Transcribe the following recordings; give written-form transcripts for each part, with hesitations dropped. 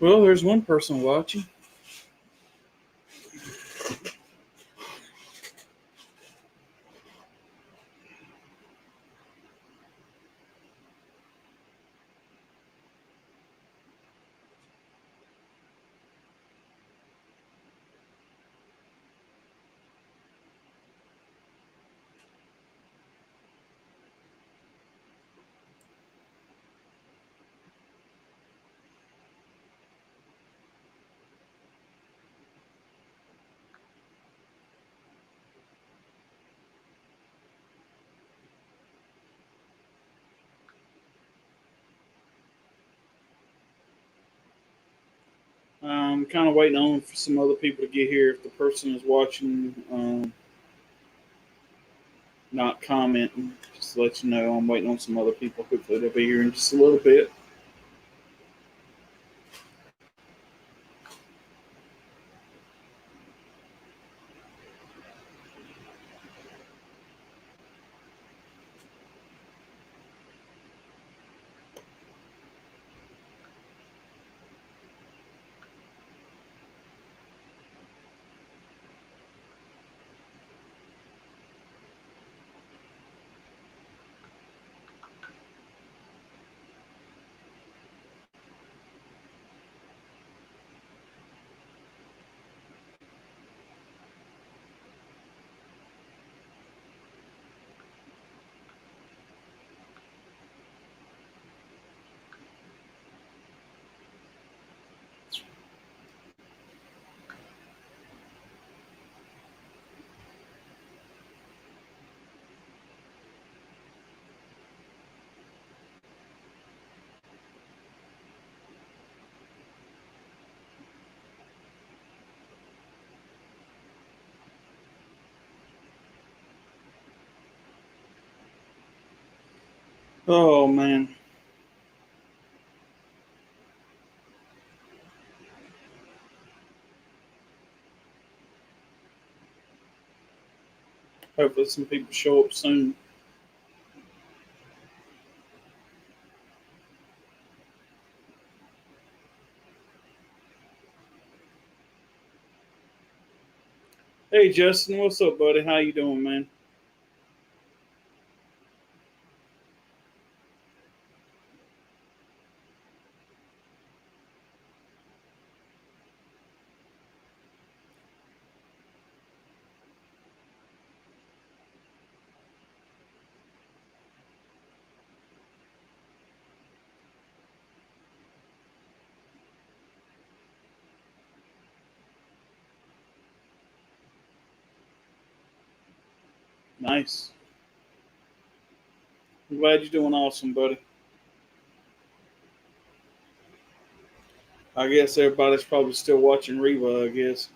Well, there's one person watching. I'm kind of waiting on for some other people to get here. If the person is watching, not commenting, just to let you know, I'm waiting on some other people. Hopefully, they'll be here in just a little bit. Oh man. Hopefully, some people show up soon. Hey, Justin, what's up, buddy? How you doing, man? Nice. I'm glad you're doing awesome, buddy. I guess everybody's probably still watching Reva. I guess.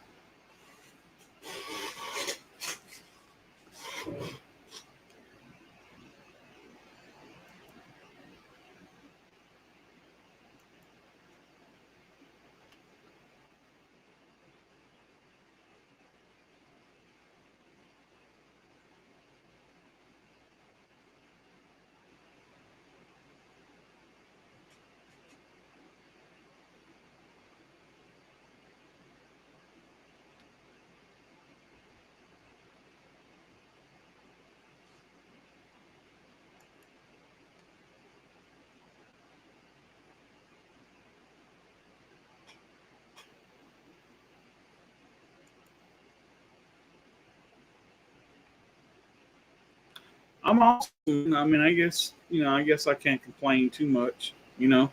I'm awesome. I mean, I guess I guess I can't complain too much. You know.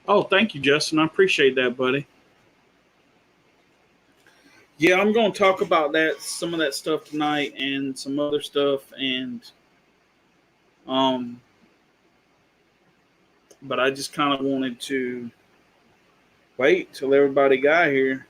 Oh, thank you, Justin. I appreciate that, buddy. Yeah, I'm going to talk about that, some of that stuff tonight, and some other stuff, and um, but I just kind of wanted to wait till everybody got here.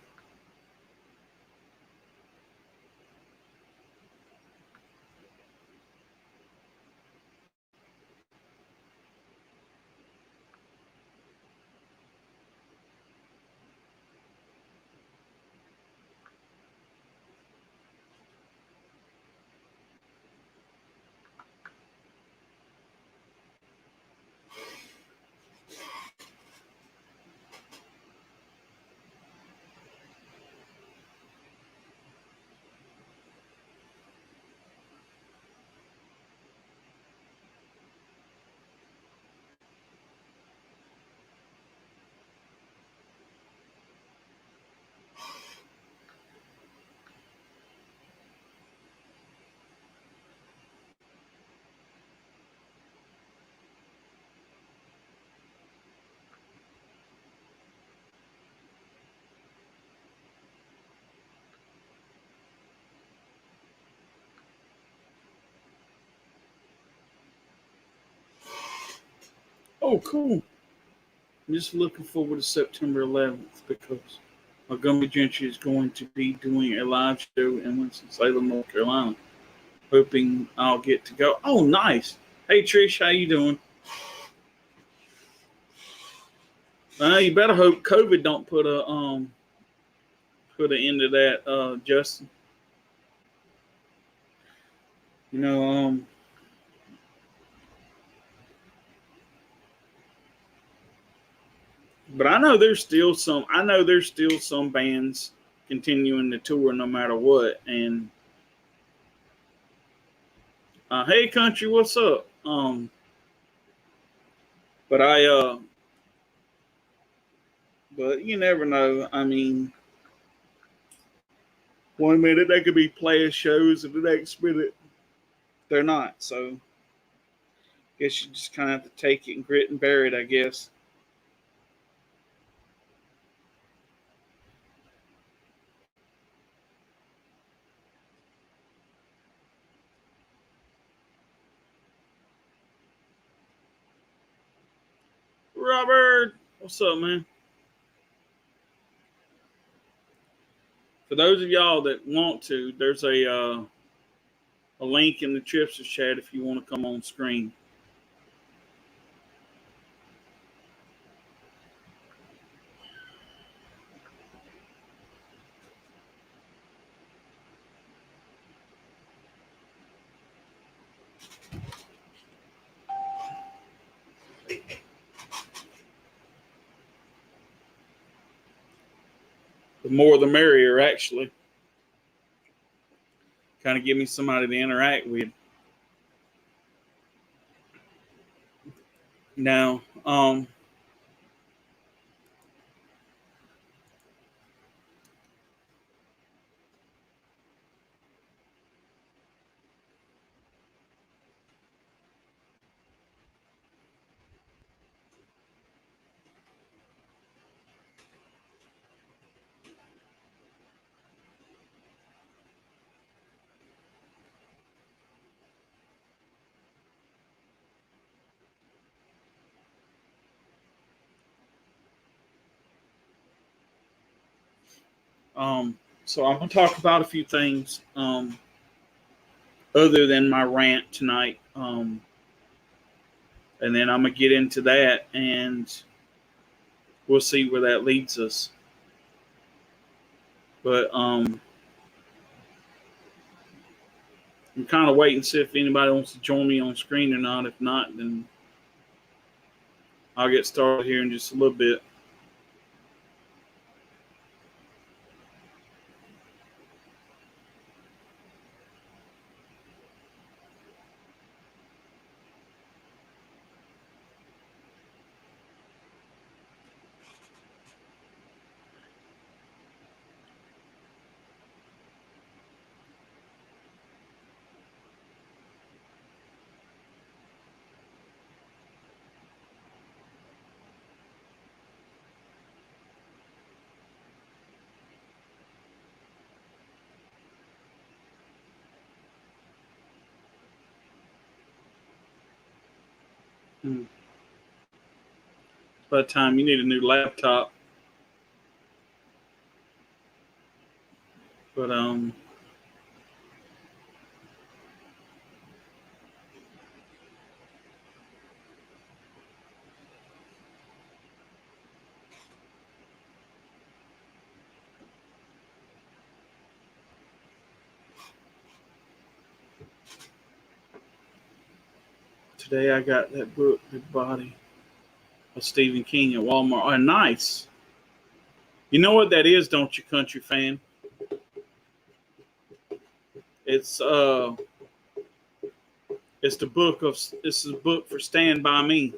Oh, cool. I'm just looking forward to September 11th because Montgomery Gentry is going to be doing a live show in Winston-Salem, North Carolina. Hoping I'll get to go. Oh, nice. Hey, Trish, how you doing? You better hope COVID don't put an end to that, Justin. You know, but I know there's still some. I know there's still some bands continuing to tour no matter what. And hey, country, what's up? But but you never know. I mean, one minute they could be playing shows, and the next minute they're not. So, I guess you just kind of have to take it and grit and bear it. I guess. Robert, what's up, man? For those of y'all that want to, there's a link in the Tripsters chat if you want to come on screen. The more the merrier, actually. Kind of give me somebody to interact with. Now, so I'm gonna talk about a few things other than my rant tonight, and then I'm gonna get into that, and we'll see where that leads us. But I'm kind of waiting to see if anybody wants to join me on screen or not. If not, then I'll get started here in just a little bit. By the time you need a new laptop. But today I got that book, Big Body, of Stephen King at Walmart. Oh, nice. You know what that is, don't you, country fan? It's it's the book of this is a book for Stand By Me.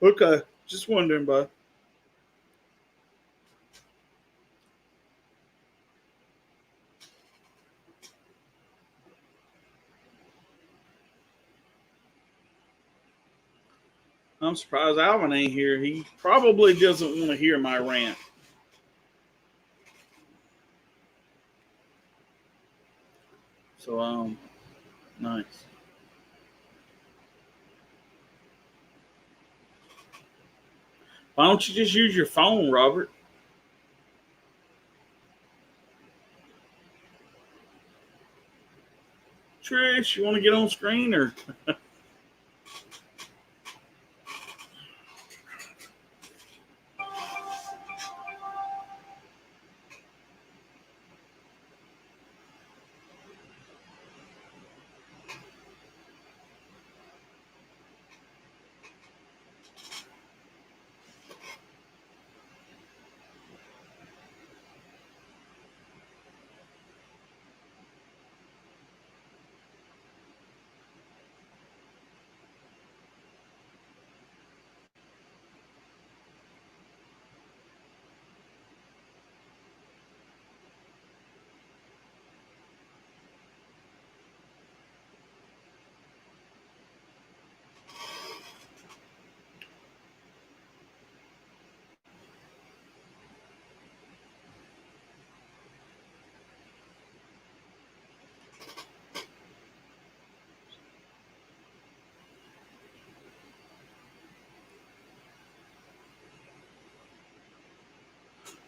Okay, just wondering, bud. I'm surprised Alvin ain't here. He probably doesn't want to hear my rant. So nice. Why don't you just use your phone, Robert? Trish, you want to get on screen or?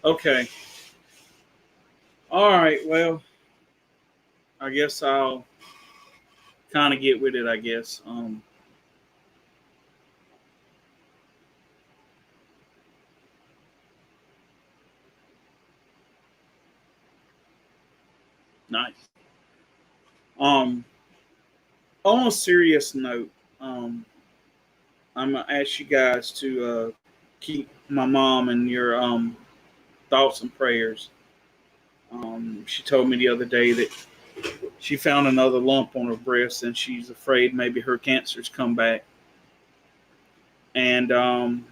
Okay. All right. Well, I guess I'll kind of get with it. I guess. Nice. Um, on a serious note, I'm gonna ask you guys to keep my mom in your thoughts and prayers. She told me the other day that she found another lump on her breast, and she's afraid maybe her cancer's come back. And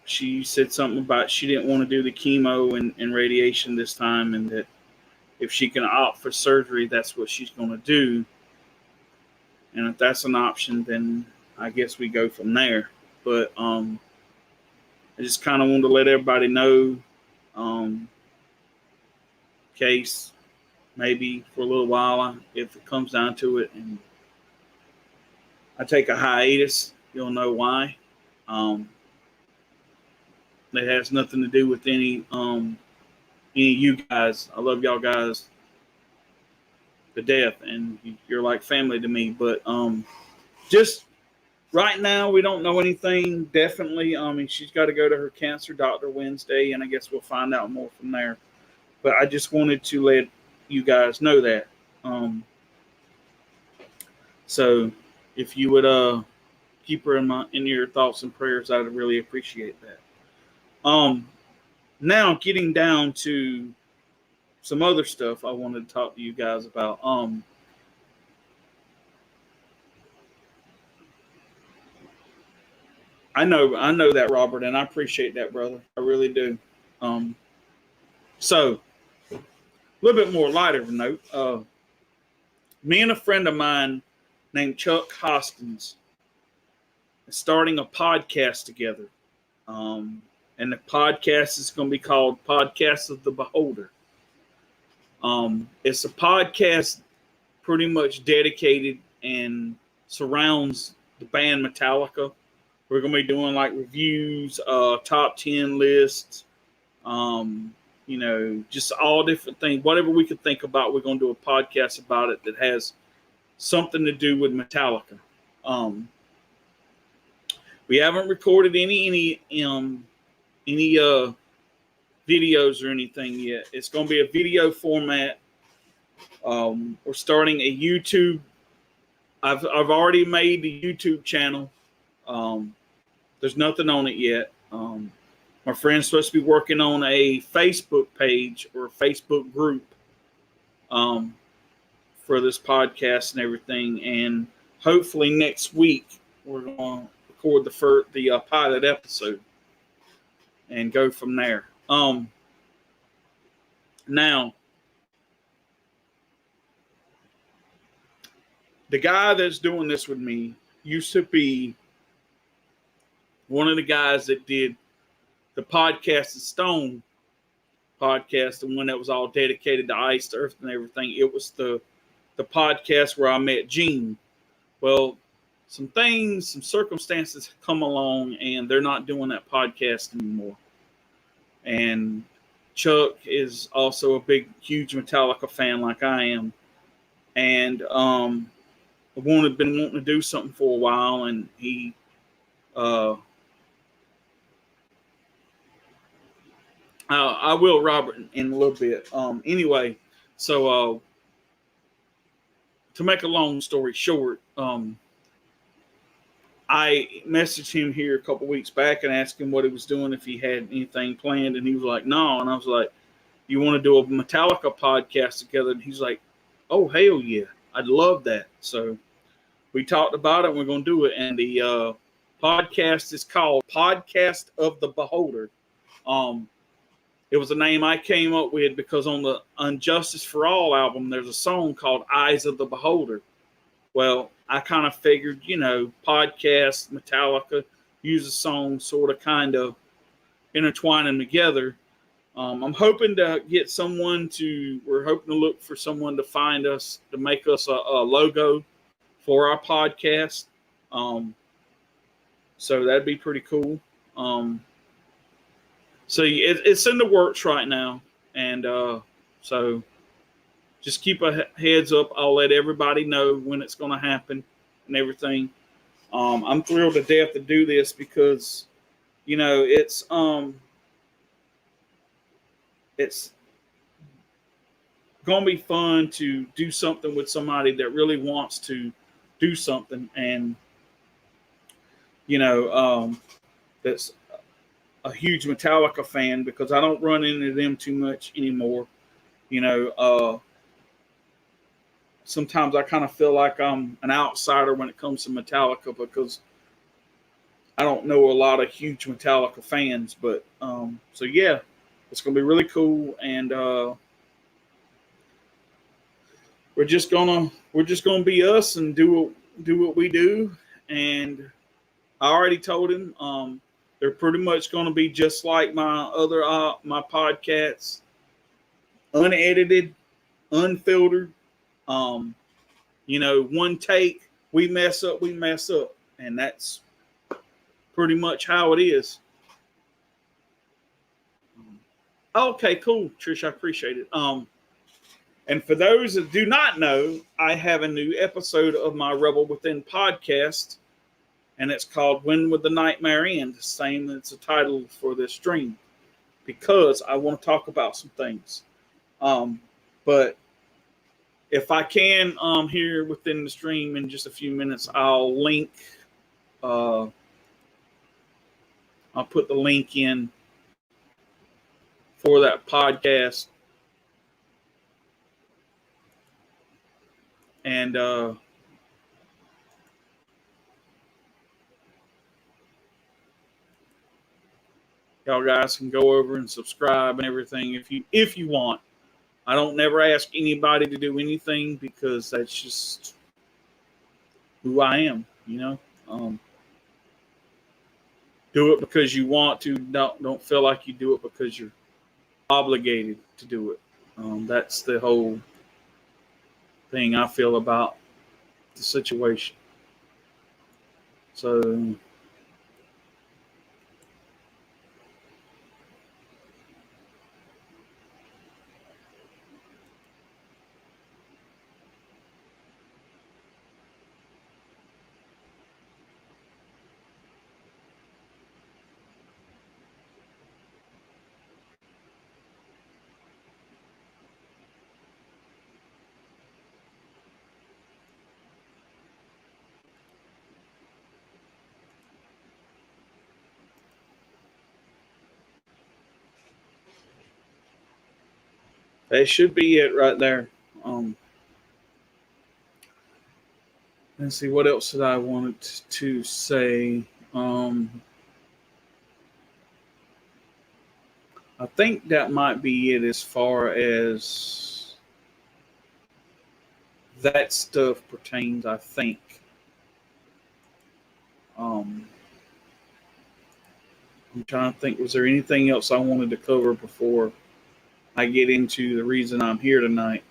she said something about she didn't want to do the chemo and radiation this time, and that if she can opt for surgery, that's what she's going to do. And if that's an option, then I guess we go from there. But I just kind of wanted to let everybody know, case maybe for a little while, if it comes down to it, and I take a hiatus, you'll know why. Um, it has nothing to do with any of you guys. I love y'all guys to death, and you're like family to me. But just right now, we don't know anything definitely. I mean, she's got to go to her cancer doctor Wednesday, and I guess we'll find out more from there. But I just wanted to let you guys know that. So if you would keep her in your thoughts and prayers, I'd really appreciate that. Now getting down to some other stuff I wanted to talk to you guys about. I know that, Robert, and I appreciate that, brother. I really do. So a little bit more lighter of a note. Me and a friend of mine named Chuck Hoskins starting a podcast together. And the podcast is going to be called Podcast of the Beholder. It's a podcast pretty much dedicated and surrounds the band Metallica. We're going to be doing like reviews, top 10 lists, just all different things. Whatever we could think about, we're going to do a podcast about it that has something to do with Metallica. We haven't recorded any videos or anything yet. It's going to be a video format. We're starting a YouTube. I've already made the YouTube channel. There's nothing on it yet. My friend's supposed to be working on a Facebook page or a Facebook group for this podcast and everything. And hopefully next week we're going to record the pilot episode and go from there. Now, the guy that's doing this with me used to be one of the guys that did the Podcast of Stone podcast, the one that was all dedicated to Iced Earth and everything. It was the podcast where I met Gene. Well, some circumstances come along, and they're not doing that podcast anymore. And Chuck is also a huge Metallica fan like I am. And been wanting to do something for a while, and he I will, Robert, in a little bit. Anyway, so to make a long story short, I messaged him here a couple weeks back and asked him what he was doing, if he had anything planned, and he was like, no. And I was like, you want to do a Metallica podcast together? And he's like, oh, hell yeah, I'd love that. So we talked about it, and we're going to do it. And the podcast is called Podcast of the Beholder. It was a name I came up with because on the Unjustice for All album, there's a song called Eyes of the Beholder. Well, I kind of figured, podcast, Metallica, use a song, sort of kind of intertwine them together. I'm hoping to get we're hoping to look for someone to find us, to make us a logo for our podcast. So that'd be pretty cool. So it's in the works right now. And so just keep a heads up. I'll let everybody know when it's going to happen and everything. I'm thrilled to death to do this because, it's going to be fun to do something with somebody that really wants to do something. And, that's a huge Metallica fan, because I don't run into them too much anymore. Sometimes I kind of feel like I'm an outsider when it comes to Metallica, because I don't know a lot of huge Metallica fans. But so yeah, it's going to be really cool, and we're just gonna be us and do what we do. And I already told him they're pretty much going to be just like my other my podcasts, unedited, unfiltered. One take, we mess up, and that's pretty much how it is. Okay, cool, Trish, I appreciate it. And for those that do not know, I have a new episode of my Rebel Within podcast, and it's called When Would the Nightmare End? Same as the title for this stream, because I want to talk about some things. But if I can, here within the stream in just a few minutes, I'll link. I'll put the link in for that podcast. And y'all guys can go over and subscribe and everything if you want. I don't never ask anybody to do anything, because that's just who I am, Do it because you want to. Don't feel like you do it because you're obligated to do it. That's the whole thing I feel about the situation. So that should be it right there. Um, let's see what else did I wanted to say. I think that might be it as far as that stuff pertains. I think. Um, I'm trying to think. Was there anything else I wanted to cover before I get into the reason I'm here tonight?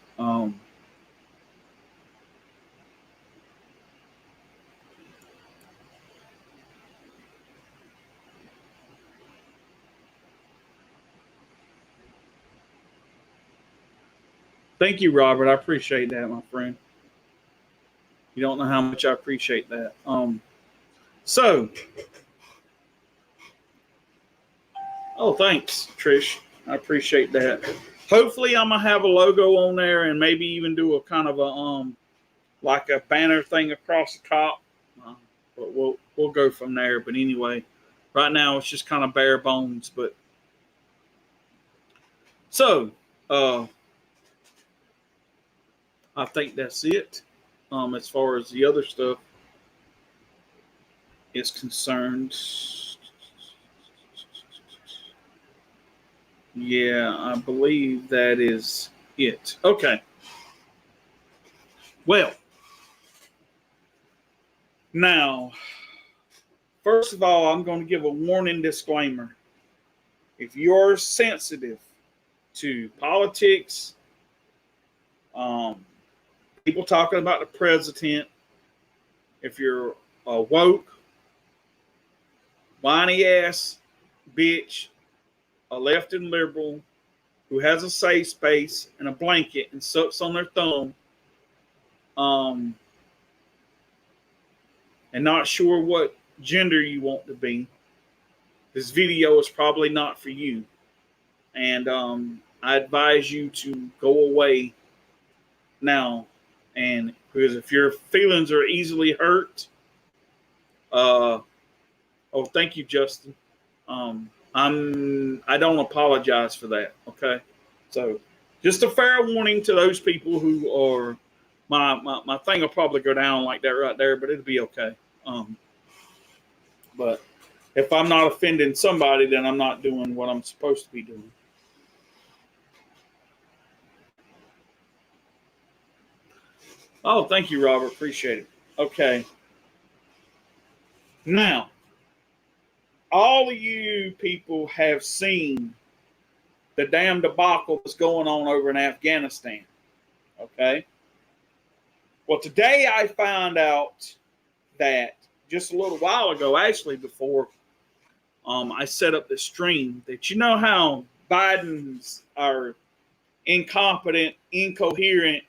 Thank you, Robert. I appreciate that, my friend. You don't know how much I appreciate that. So, oh, thanks, Trish. I appreciate that. Hopefully, I'm gonna have a logo on there and maybe even do a kind of a like a banner thing across the top. But we'll go from there. But anyway, right now it's just kind of bare bones. But so, I think that's it. As far as the other stuff is concerned, yeah, I believe that is it. Okay. Well, now, first of all, I'm going to give a warning disclaimer. If you're sensitive to politics, people talking about the president, if you're a woke, whiny ass bitch, a left and liberal who has a safe space and a blanket and sucks on their thumb, and not sure what gender you want to be, this video is probably not for you. And I advise you to go away now. And because if your feelings are easily hurt, oh, thank you, Justin. I don't apologize for that. Okay, so just a fair warning to those people who are. My thing will probably go down like that right there, but it'll be okay. But if I'm not offending somebody, then I'm not doing what I'm supposed to be doing. Oh, thank you, Robert. Appreciate it. Okay. Now, all of you people have seen the damn debacle that's going on over in Afghanistan. Okay. Well, today I found out that just a little while ago, actually, before I set up this stream, that you know how Biden's our incompetent, incoherent,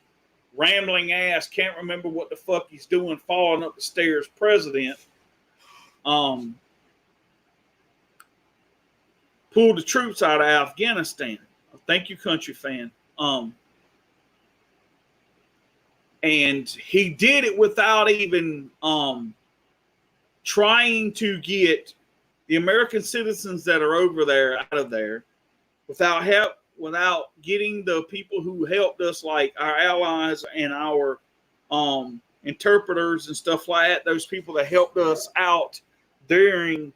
rambling ass, can't remember what the fuck he's doing, falling up the stairs president, pulled the troops out of Afghanistan. Thank you, country fan. And he did it without even trying to get the American citizens that are over there out of there, without help, without getting the people who helped us, like our allies and our interpreters and stuff like that, those people that helped us out during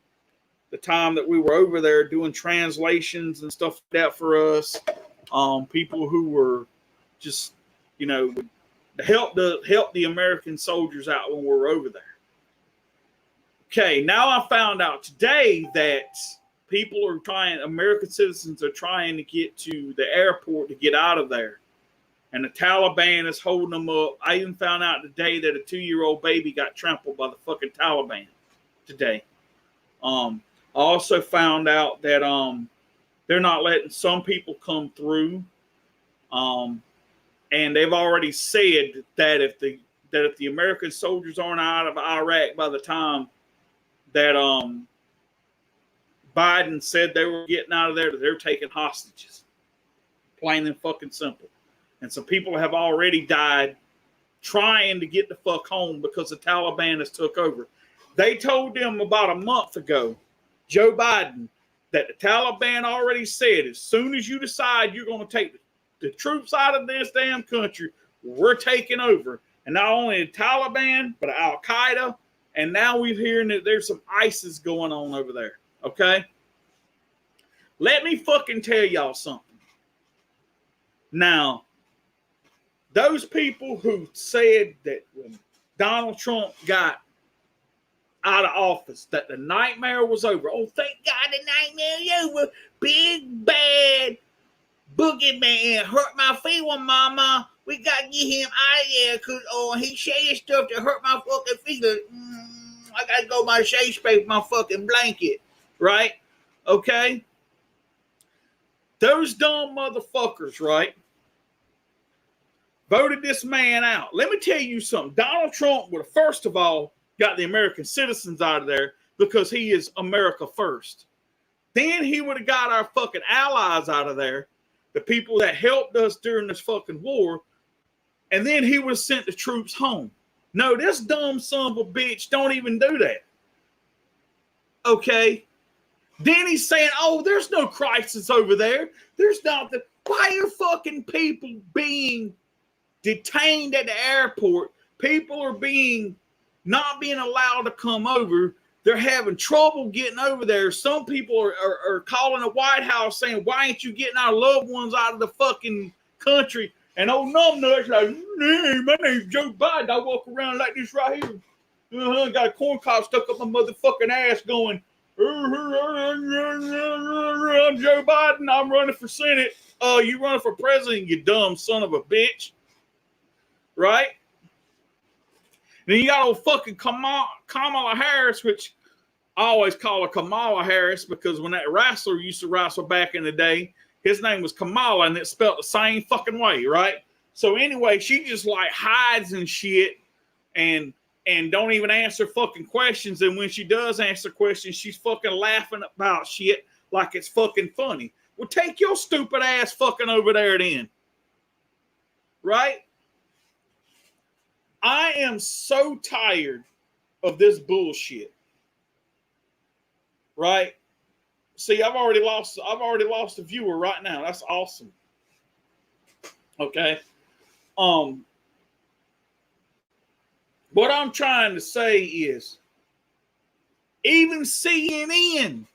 the time that we were over there doing translations and stuff like that for us. People who were just, help the American soldiers out when we were over there. Okay, now I found out today that American citizens are trying to get to the airport to get out of there. And the Taliban is holding them up. I even found out today that a 2-year-old baby got trampled by the fucking Taliban today. I also found out that they're not letting some people come through. And they've already said that if the American soldiers aren't out of Iraq by the time that Biden said they were getting out of there, that they're taking hostages. Plain and fucking simple. And some people have already died trying to get the fuck home because the Taliban has took over. They told them about a month ago, Joe Biden, that the Taliban already said, as soon as you decide you're going to take the troops out of this damn country, we're taking over. And not only the Taliban, but Al-Qaeda. And now we're hearing that there's some ISIS going on over there. Okay? Let me fucking tell y'all something. Now, those people who said that when Donald Trump got out of office, that the nightmare was over. Oh, thank God the nightmare is over. Big bad boogeyman hurt my feeling, mama. We got to get him out of there because he said stuff to hurt my fucking feelings. I got to go my safe space, my fucking blanket. Right? Okay? Those dumb motherfuckers, right, voted this man out. Let me tell you something. Donald Trump would have, first of all, got the American citizens out of there because he is America first. Then he would have got our fucking allies out of there, the people that helped us during this fucking war, and then he would have sent the troops home. No, this dumb son of a bitch don't even do that. Okay? Then he's saying, there's no crisis over there. There's not. Why are fucking people being detained at the airport? People are not being allowed to come over. They're having trouble getting over there. Some people are calling the White House saying, why ain't you getting our loved ones out of the fucking country? And old numbnuts like, my name's Joe Biden. I walk around like this right here. Got a corn cob stuck up my motherfucking ass going, I'm Joe Biden. I'm running for Senate. You running for president, you dumb son of a bitch. Right? Then you got old fucking Kamala Harris, which I always call her Kamala Harris because when that wrestler used to wrestle back in the day, his name was Kamala and it's spelled the same fucking way, right? So anyway, she just like hides and shit and don't even answer fucking questions. And when she does answer questions, she's fucking laughing about shit like it's fucking funny. Well, take your stupid ass fucking over there then. Right? I am so tired of this bullshit. Right? See, I've already lost a viewer right now. That's awesome. Okay. What I'm trying to say is even CNN,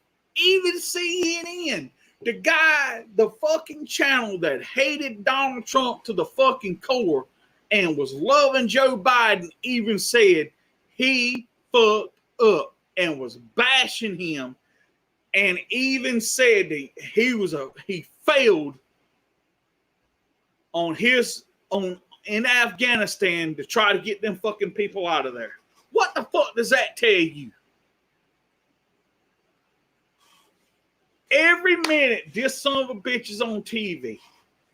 the guy, the fucking channel that hated Donald Trump to the fucking core and was loving Joe Biden, even said he fucked up and was bashing him, and even said that he failed in Afghanistan to try to get them fucking people out of there. What the fuck does that tell you? Every minute this son of a bitch is on TV.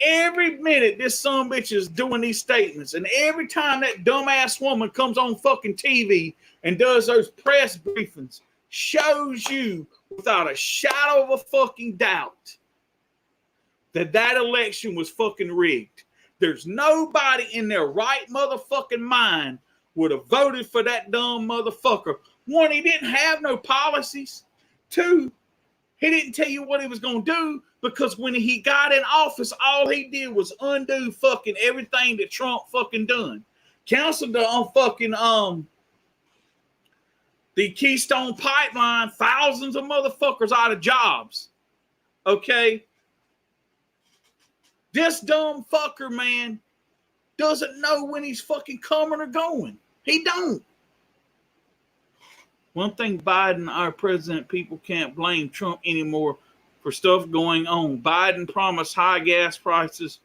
Every minute this son of a bitch is doing these statements. And every time that dumbass woman comes on fucking TV and does those press briefings, shows you without a shadow of a fucking doubt that election was fucking rigged. There's nobody in their right motherfucking mind would have voted for that dumb motherfucker. One, he didn't have no policies. Two, he didn't tell you what he was going to do because when he got in office, all he did was undo fucking everything that Trump fucking done. Canceled the Keystone Pipeline, thousands of motherfuckers out of jobs. Okay? This dumb fucker, man, doesn't know when he's fucking coming or going. He don't. One thing Biden, our president, people can't blame Trump anymore for stuff going on. Biden promised high gas prices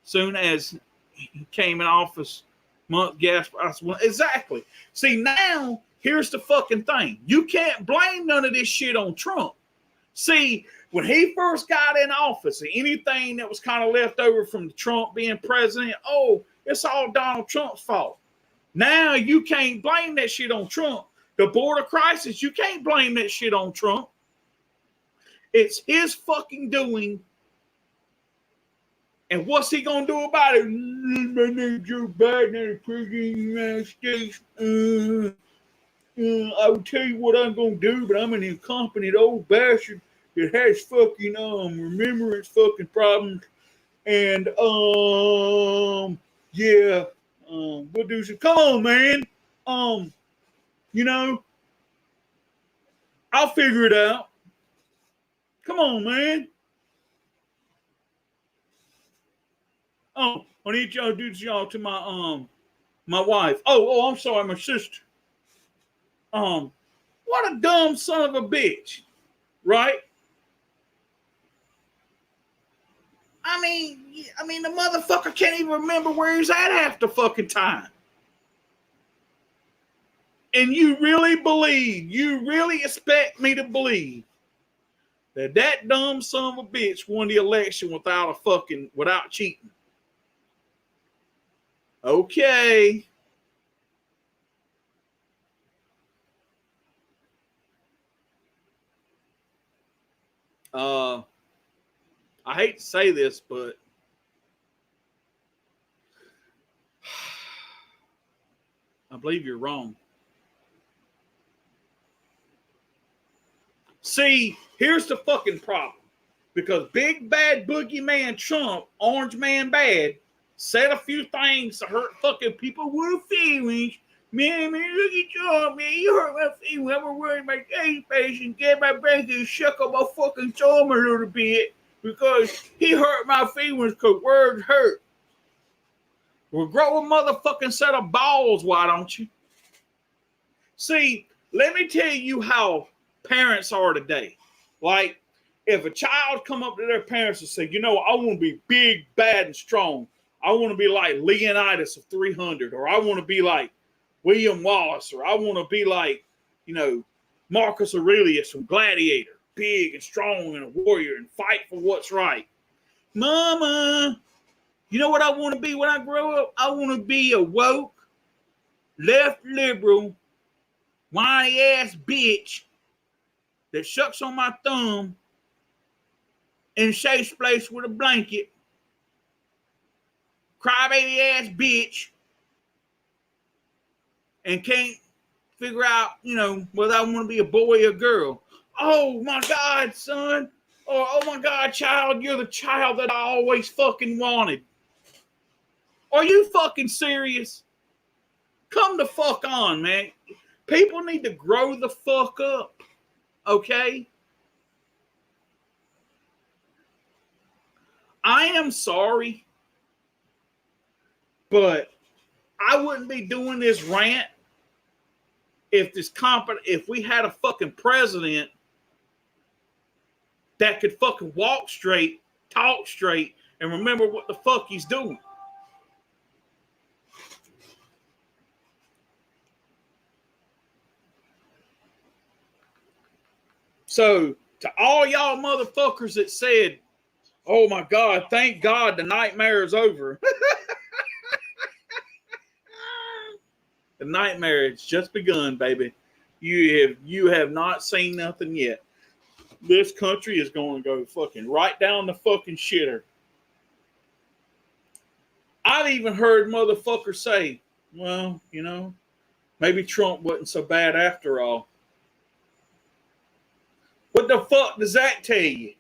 soon as he came in office. Month gas prices went exactly. See, now here's the fucking thing. You can't blame none of this shit on Trump. See, when he first got in office, anything that was kind of left over from Trump being president, oh, it's all Donald Trump's fault. Now you can't blame that shit on Trump. The border crisis, you can't blame that shit on Trump. It's his fucking doing. And what's he gonna do about it? My name's Joe Biden, the president of the United States. I will tell you what I'm gonna do, but I'm an incompetent old bastard that has fucking remembrance fucking problems. And yeah, we'll do some. Come on, man. You know, I'll figure it out. Come on, man. Oh, I need y'all to do y'all to my wife. Oh, I'm sorry, my sister. What a dumb son of a bitch, right? I mean, the motherfucker can't even remember where he's at half the fucking time. And you really expect me to believe that dumb son of a bitch won the election without cheating? Okay. I hate to say this, but I believe you're wrong. See, here's the fucking problem. Because big bad boogeyman Trump, orange man bad, said a few things to hurt fucking people with feelings. Man, look at you, man. You hurt my feelings. I'm wearing my gay face and get my blanket and shuck up my fucking thumb a little bit because he hurt my feelings because words hurt. Well, grow a motherfucking set of balls, why don't you? See, let me tell you how parents are today. Like, if a child come up to their parents and say, you know, I want to be big, bad, and strong. I want to be like Leonidas of 300, or I want to be like William Wallace, or I want to be like, you know, Marcus Aurelius from Gladiator, big and strong and a warrior and fight for what's right. Mama, you know what I want to be when I grow up? I want to be a woke, left liberal, whiny ass bitch that shucks on my thumb in a safe place with a blanket, crybaby ass bitch, and can't figure out, you know, whether I want to be a boy or girl. Oh my God, son. Or, oh my God, child, you're the child that I always fucking wanted. Are you fucking serious? Come the fuck on, man. People need to grow the fuck up, okay? I am sorry, but I wouldn't be doing this rant if we had a fucking president that could fucking walk straight, talk straight, and remember what the fuck he's doing. So, to all y'all motherfuckers that said, oh my God, thank God the nightmare is over. The nightmare has just begun, baby. You have not seen nothing yet. This country is going to go fucking right down the fucking shitter. I've even heard motherfuckers say, well, you know, maybe Trump wasn't so bad after all. What the fuck does that tell you?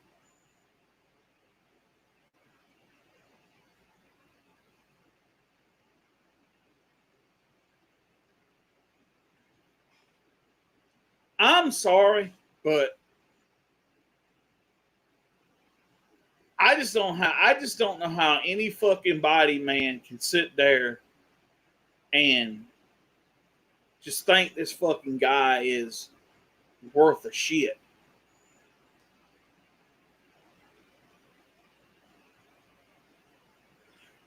I'm sorry, but I just don't know how any fucking body man can sit there and just think this fucking guy is worth of shit.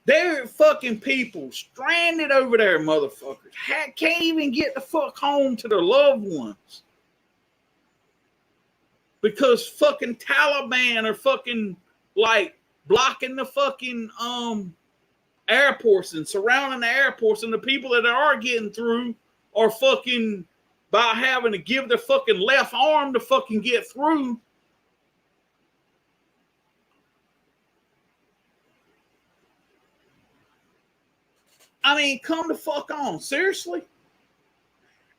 There are fucking people stranded over there, motherfuckers. Can't even get the fuck home to their loved ones. Because fucking Taliban are fucking like blocking the fucking airports and surrounding the airports, and the people that are getting through are fucking by having to give their fucking left arm to fucking get through. I mean, come the fuck on. Seriously?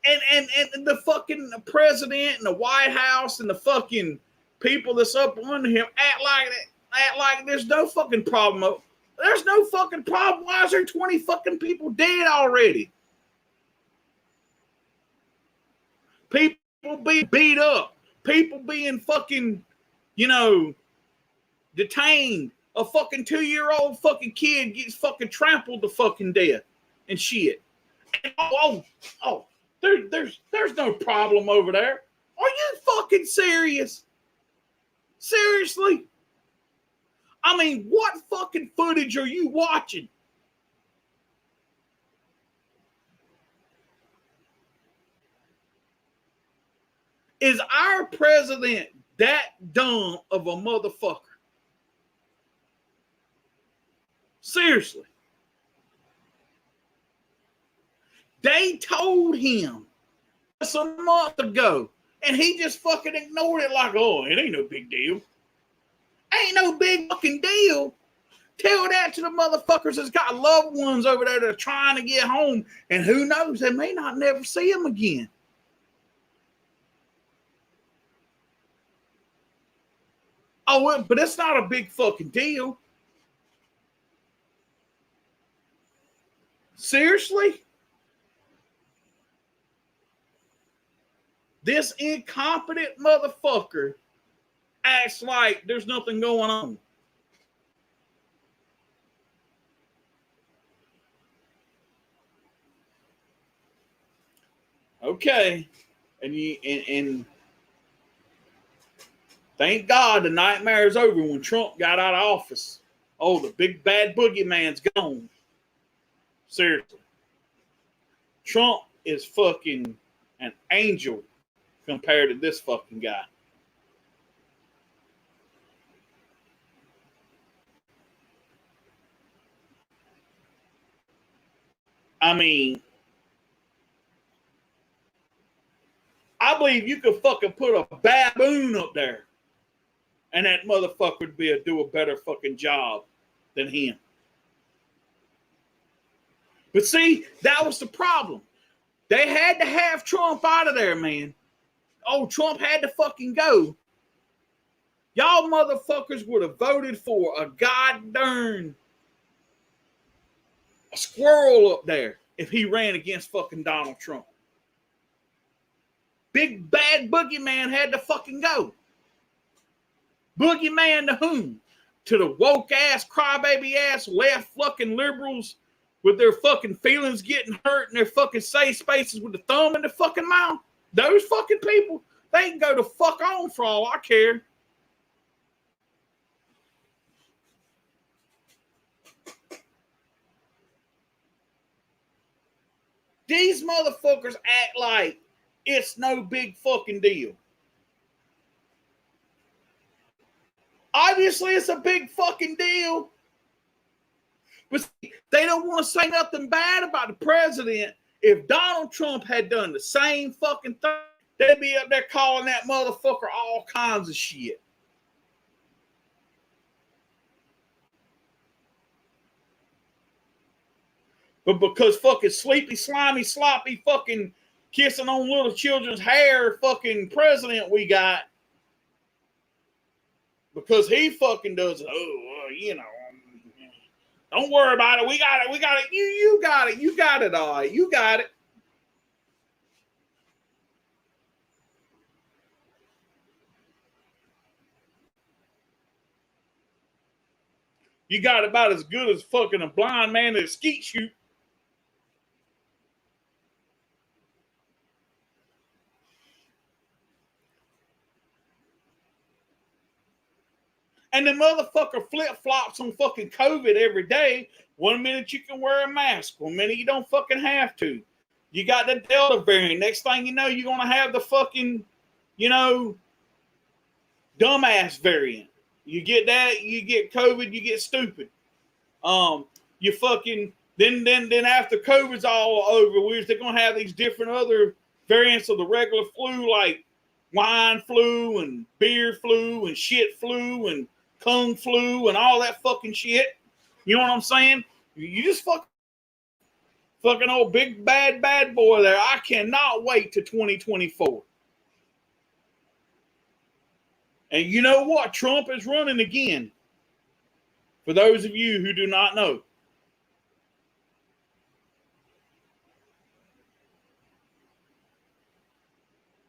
And the fucking president and the White House and the fucking people that's up under him act like there's no fucking problem. There's no fucking problem. Why is there 20 fucking people dead already? People being beat up. People being fucking, detained. A fucking 2-year-old fucking kid gets fucking trampled to fucking death and shit. And there's no problem over there. Are you fucking serious? Seriously? I mean, what fucking footage are you watching? Is our president that dumb of a motherfucker? Seriously. They told him just a month ago, and he just fucking ignored it like, oh, it ain't no big deal. Ain't no big fucking deal. Tell that to the motherfuckers that's got loved ones over there that are trying to get home, and who knows, they may not never see them again. Oh, but it's not a big fucking deal. Seriously? This incompetent motherfucker acts like there's nothing going on. Okay. And thank God the nightmare is over when Trump got out of office. Oh, the big bad boogeyman's gone. Seriously. Trump is fucking an angel compared to this fucking guy. I mean, I believe you could fucking put a baboon up there and that motherfucker would do a better fucking job than him. But see, that was the problem. They had to have Trump out of there, man. Oh, Trump had to fucking go. Y'all motherfuckers would have voted for a goddamn squirrel up there if he ran against fucking Donald Trump. Big bad boogeyman had to fucking go. Boogeyman to whom? To the woke ass, crybaby ass, left fucking liberals with their fucking feelings getting hurt in their fucking safe spaces with the thumb in their fucking mouth. Those fucking people, they can go to fuck on for all I care. These motherfuckers act like it's no big fucking deal. Obviously, it's a big fucking deal. But they don't want to say nothing bad about the president. If Donald Trump had done the same fucking thing, they'd be up there calling that motherfucker all kinds of shit. But because fucking sleepy, slimy, sloppy, fucking kissing on little children's hair fucking president we got, because he fucking does, don't worry about it. We got it. You got it. You got it, all right. You got it. You got about as good as fucking a blind man at a skeet shoot. And the motherfucker flip-flops on fucking COVID every day. 1 minute you can wear a mask. 1 minute you don't fucking have to. You got the Delta variant. Next thing you know, you're going to have the fucking, dumbass variant. You get that, you get COVID, you get stupid. You fucking, then after COVID's all over, they're going to have these different other variants of the regular flu, like wine flu and beer flu and shit flu and kung flu and all that fucking shit. You know what I'm saying? You just fucking old big bad boy there. I cannot wait to 2024. And you know what? Trump is running again. For those of you who do not know.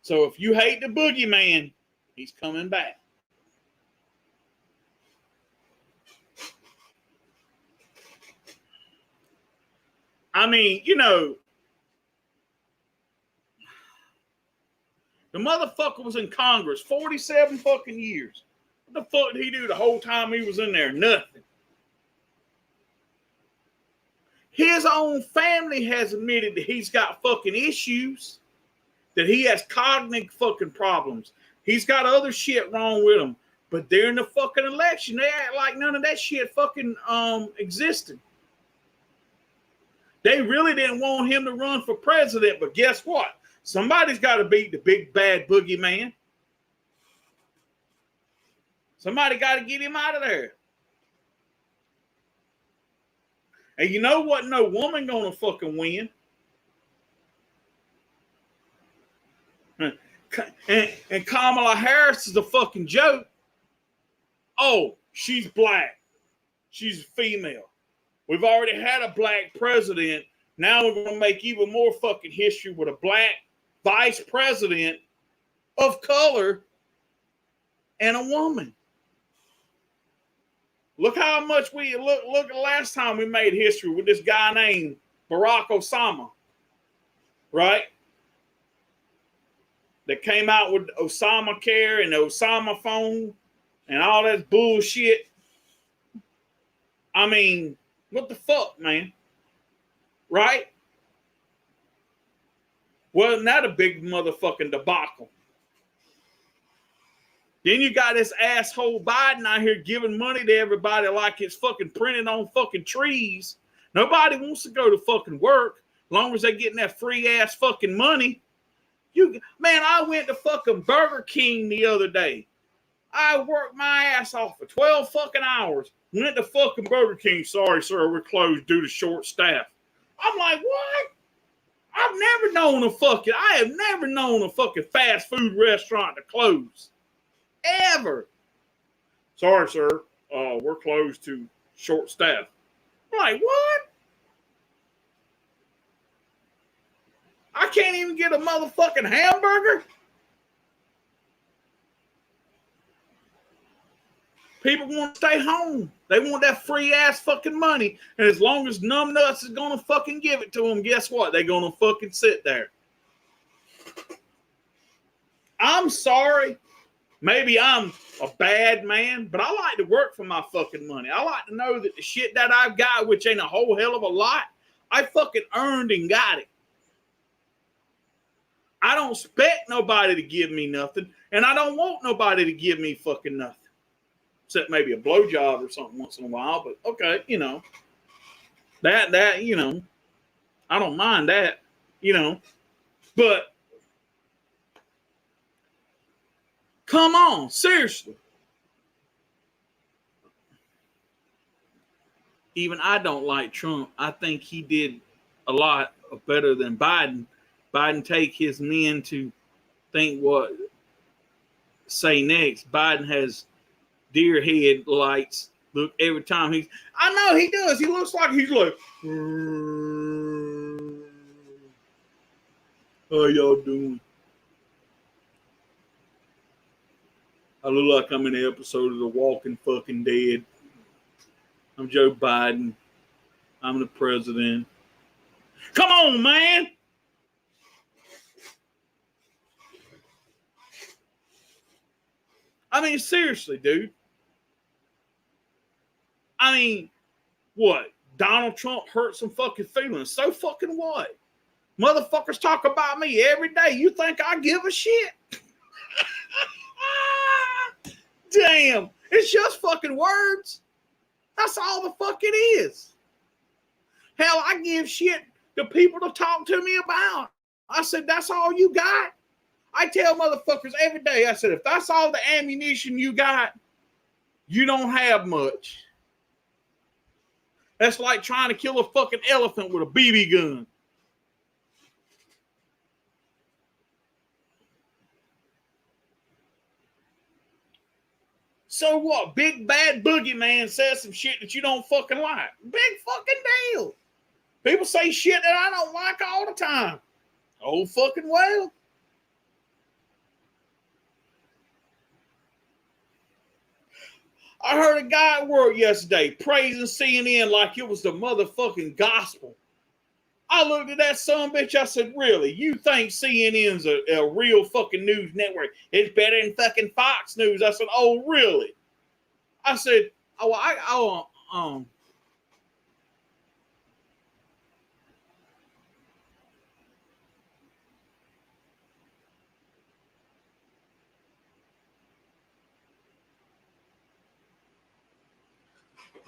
So if you hate the boogeyman, he's coming back. I mean, the motherfucker was in Congress 47 fucking years. What the fuck did he do the whole time he was in there? Nothing. His own family has admitted that he's got fucking issues, that he has cognitive fucking problems. He's got other shit wrong with him. But during the fucking election, they act like none of that shit fucking existed. They really didn't want him to run for president, but guess what? Somebody's got to beat the big bad boogeyman. Somebody got to get him out of there. And you know what? No woman gonna fucking win. And Kamala Harris is a fucking joke. Oh, she's black. She's female. We've already had a black president. Now we're going to make even more fucking history with a black vice president of color and a woman. Look how much look at the last time we made history with this guy named Barack Obama. Right? That came out with Osama Care and the Osama phone and all that bullshit. I mean, what the fuck, man? Right? Wasn't that a big motherfucking debacle? Then you got this asshole Biden out here giving money to everybody like it's fucking printed on fucking trees. Nobody wants to go to fucking work as long as they're getting that free ass fucking money. Man, I went to fucking Burger King the other day. I worked my ass off for 12 fucking hours. Went to fucking Burger King. Sorry, sir, we're closed due to short staff. I'm like, what? I have never known a fucking fast food restaurant to close. Ever. Sorry, sir. We're closed to short staff. I'm like, what? I can't even get a motherfucking hamburger? People want to stay home. They want that free ass fucking money. And as long as numbnuts is going to fucking give it to them, guess what? They're going to fucking sit there. I'm sorry. Maybe I'm a bad man, but I like to work for my fucking money. I like to know that the shit that I've got, which ain't a whole hell of a lot, I fucking earned and got it. I don't expect nobody to give me nothing, and I don't want nobody to give me fucking nothing. Except maybe a blowjob or something once in a while, but okay, that, I don't mind that, but come on, seriously. Even I don't like Trump. I think he did a lot better than Biden. Biden take his men to think what say next. Biden has deer head lights. Look, every time I know he does. He looks like he's like, how y'all doing? I look like I'm in an episode of The Walking Fucking Dead. I'm Joe Biden. I'm the president. Come on, man. I mean, seriously, dude. I mean, what? Donald Trump hurt some fucking feelings. So fucking what? Motherfuckers talk about me every day. You think I give a shit? Damn. It's just fucking words. That's all the fuck it is. Hell, I give shit to people to talk to me about. I said, that's all you got? I tell motherfuckers every day, I said, if that's all the ammunition you got, you don't have much. That's like trying to kill a fucking elephant with a BB gun. So what? Big bad boogeyman says some shit that you don't fucking like. Big fucking deal. People say shit that I don't like all the time. Oh fucking well. I heard a guy at work yesterday praising CNN like it was the motherfucking gospel. I looked at that son of a bitch. I said, really? You think CNN's a real fucking news network? It's better than fucking Fox News. I said, oh, really? I said, oh,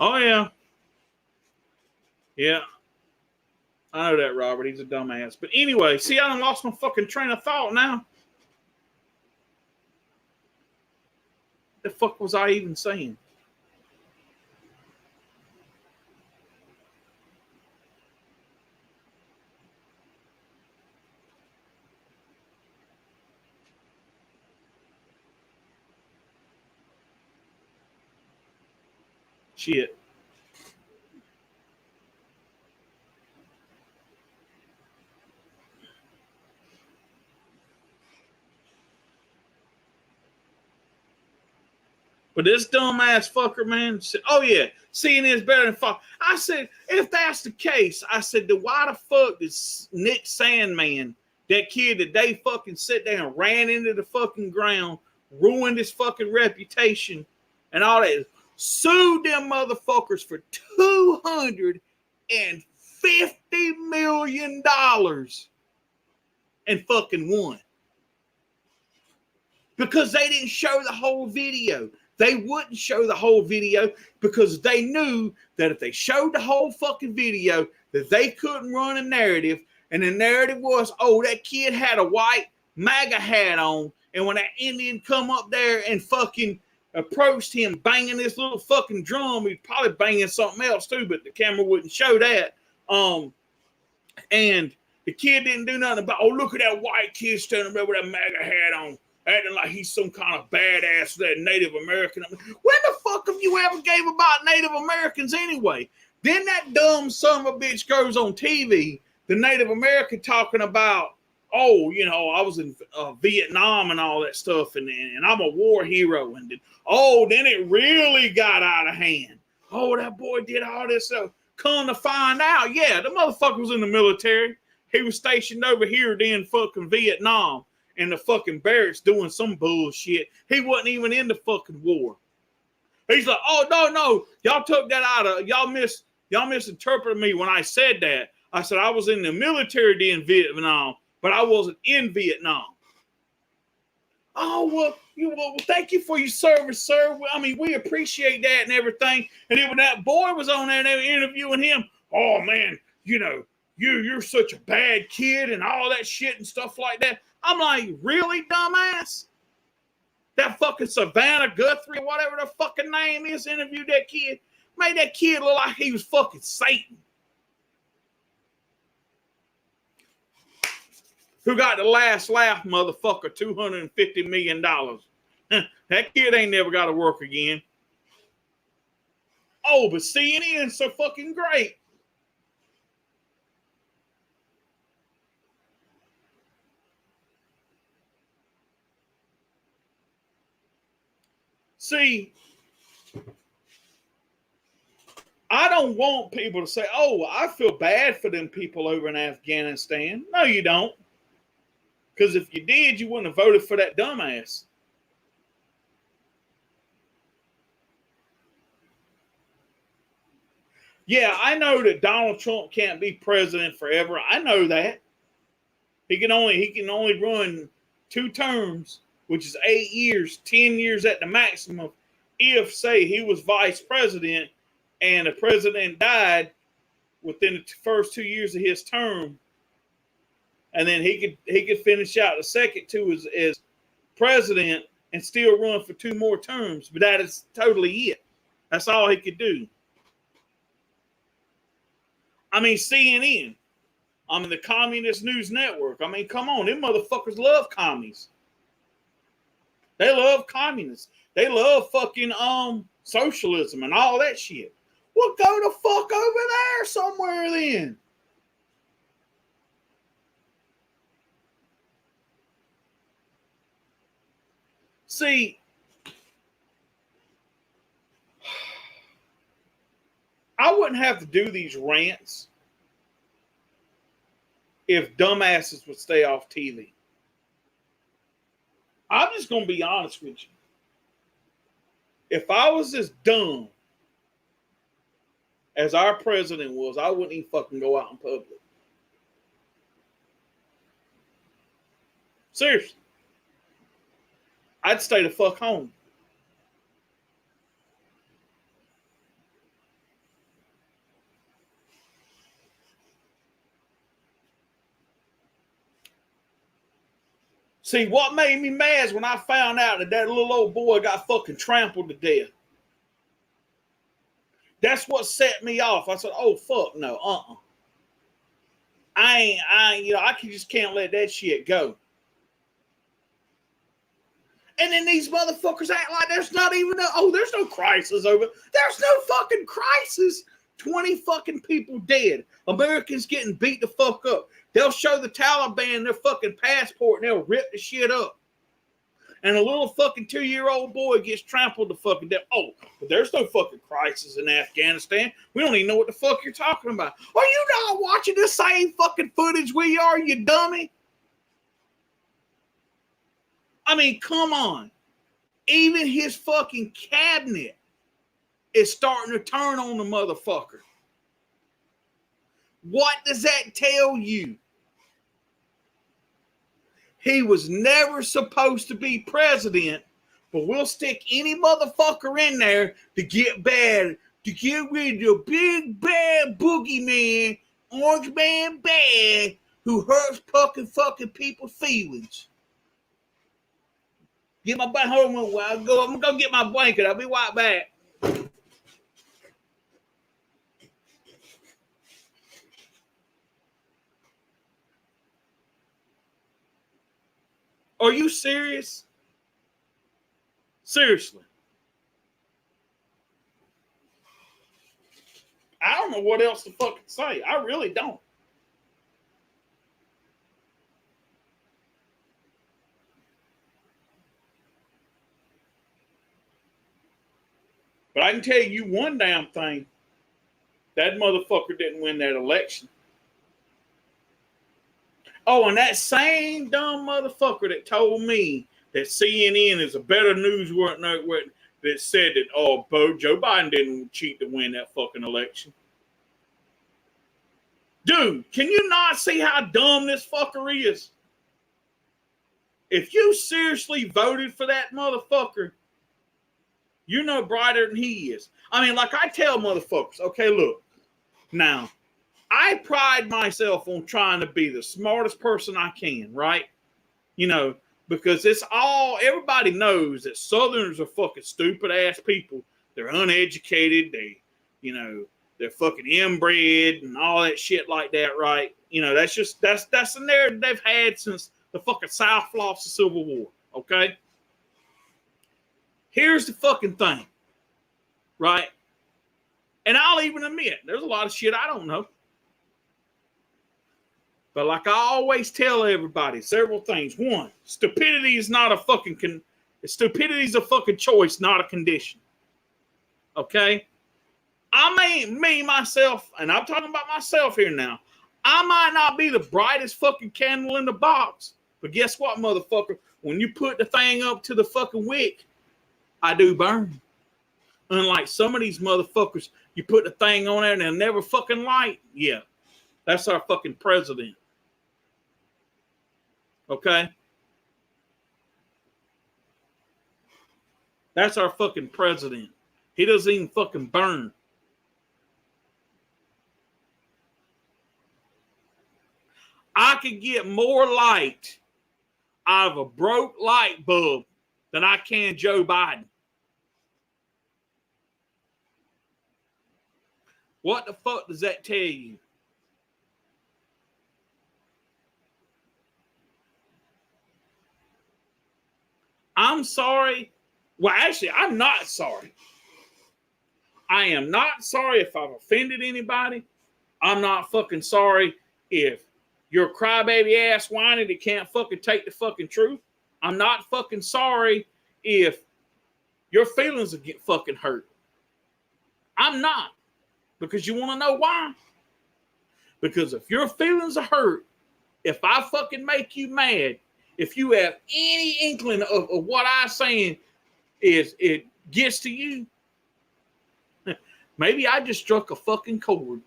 oh, yeah. Yeah. I know that, Robert. He's a dumbass. But anyway, see, I done lost my fucking train of thought now. The fuck was I even saying? Shit. But this dumbass fucker, man, said, oh yeah, CNN is better than Fox. I said, if that's the case, I said, then why the fuck does Nick Sandman, that kid that they fucking sit there and ran into the fucking ground, ruined his fucking reputation and all that, sued them motherfuckers for $250 million and fucking won. Because they didn't show the whole video. They wouldn't show the whole video because they knew that if they showed the whole fucking video, that they couldn't run a narrative. And the narrative was, oh, that kid had a white MAGA hat on. And when that Indian come up there and fucking approached him banging this little fucking drum, he's probably banging something else too, but the camera wouldn't show that. And the kid didn't do nothing about, oh, look at that white kid standing there with that MAGA hat on, acting like he's some kind of badass, that Native American. When the fuck have you ever gave about Native Americans anyway? Then that dumb son of a bitch goes on TV, the Native American talking about, oh, you know, I was in Vietnam and all that stuff, and I'm a war hero. And then it really got out of hand. Oh, that boy did all this stuff. Come to find out, yeah, the motherfucker was in the military. He was stationed over here in fucking Vietnam in the fucking barracks doing some bullshit. He wasn't even in the fucking war. He's like, oh, no, y'all took that out of, y'all misinterpreted me when I said that. I said I was in the military in Vietnam, but I wasn't in Vietnam. Oh, well, thank you for your service, sir. I mean, we appreciate that and everything. And then when that boy was on there and they were interviewing him, oh, man, you know, you're such a bad kid and all that shit and stuff like that. I'm like, really, dumbass? That fucking Savannah Guthrie or whatever the fucking name is interviewed that kid. Made that kid look like he was fucking Satan. Who got the last laugh, motherfucker, $250 million. That kid ain't never got to work again. Oh, but CNN's so fucking great. See, I don't want people to say, oh, I feel bad for them people over in Afghanistan. No, you don't. Because if you did, you wouldn't have voted for that dumbass. Yeah, I know that Donald Trump can't be president forever. I know that. He can only run 2 terms, which is 8 years, 10 years at the maximum. If, say, he was vice president and the president died within the first 2 years of his term, and then he could finish out the second 2 as president and still run for 2 more terms. But that is totally it. That's all he could do. I mean, CNN. I mean, the Communist News Network. I mean, come on. Them motherfuckers love commies. They love communists. They love fucking socialism and all that shit. Well, go the fuck over there somewhere then. See, I wouldn't have to do these rants if dumbasses would stay off TV. I'm just going to be honest with you. If I was as dumb as our president was, I wouldn't even fucking go out in public. Seriously. I'd stay the fuck home. See, what made me mad is when I found out that little old boy got fucking trampled to death. That's what set me off. I said, oh, fuck no, I just can't let that shit go. And then these motherfuckers act like there's not even there's no crisis over. There's no fucking crisis. 20 fucking people dead. Americans getting beat the fuck up. They'll show the Taliban their fucking passport and they'll rip the shit up. And a little fucking 2-year-old boy gets trampled to fucking death. Oh, but there's no fucking crisis in Afghanistan. We don't even know what the fuck you're talking about. Are you not watching the same fucking footage we are, you dummy? I mean, come on. Even his fucking cabinet is starting to turn on the motherfucker. What does that tell you? He was never supposed to be president, but we'll stick any motherfucker in there to get bad, to get rid of the big bad boogeyman, Orange Man Bad, who hurts fucking people's feelings. Get my blanket. Hold on, I'm gonna go get my blanket. I'll be right back. Are you serious? Seriously. I don't know what else to fucking say. I really don't. But I can tell you one damn thing. That motherfucker didn't win that election. Oh, and that same dumb motherfucker that told me that CNN is a better news network that said that, Joe Biden didn't cheat to win that fucking election. Dude, can you not see how dumb this fucker is? If you seriously voted for that motherfucker, you're no brighter than he is. I mean, like I tell motherfuckers, okay, look, now, I pride myself on trying to be the smartest person I can, right? You know, because everybody knows that Southerners are fucking stupid ass people. They're uneducated. They're fucking inbred and all that shit like that, right? You know, that's the narrative they've had since the fucking South lost the Civil War, okay? Here's the fucking thing, right? And I'll even admit, there's a lot of shit I don't know. But like I always tell everybody, several things. One, stupidity is not a fucking stupidity is a fucking choice, not a condition. Okay? Myself, and I'm talking about myself here now. I might not be the brightest fucking candle in the box, but guess what, motherfucker? When you put the thing up to the fucking wick, I do burn. Unlike some of these motherfuckers, you put the thing on there and they'll never fucking light. Yeah, that's our fucking president. Okay? That's our fucking president. He doesn't even fucking burn. I could get more light out of a broke light bulb than I can Joe Biden. What the fuck does that tell you? I'm sorry. Well, actually, I'm not sorry. I am not sorry if I've offended anybody. I'm not fucking sorry if you're a crybaby ass whiny that can't fucking take the fucking truth. I'm not fucking sorry if your feelings get fucking hurt. I'm not. Because you want to know why? Because if your feelings are hurt, if I fucking make you mad, if you have any inkling of what I'm saying is it gets to you, maybe I just struck a fucking chord.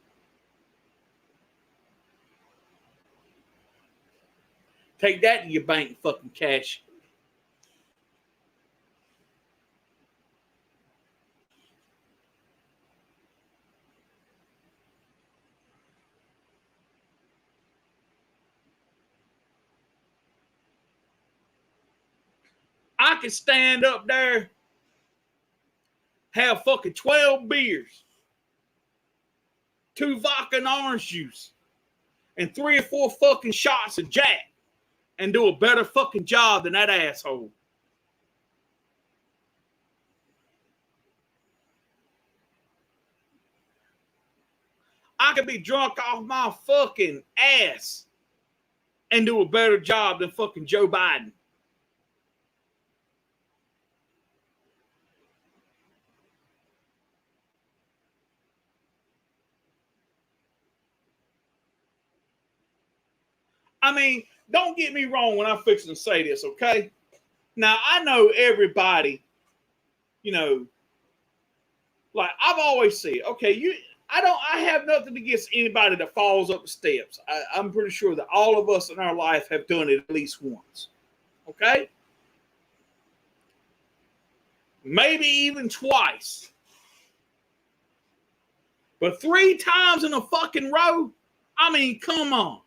Take that to your bank fucking cash. I could stand up there, have fucking 12 beers, 2 vodka and orange juice, and 3 or 4 fucking shots of Jack, and do a better fucking job than that asshole. I could be drunk off my fucking ass and do a better job than fucking Joe Biden. I mean, don't get me wrong when I'm fixing to say this, okay? Now, I know everybody, you know, like I've always said, okay, I have nothing against anybody that falls up the steps. I'm pretty sure that all of us in our life have done it at least once, okay? Maybe even twice. But 3 times in a fucking row? I mean, come on.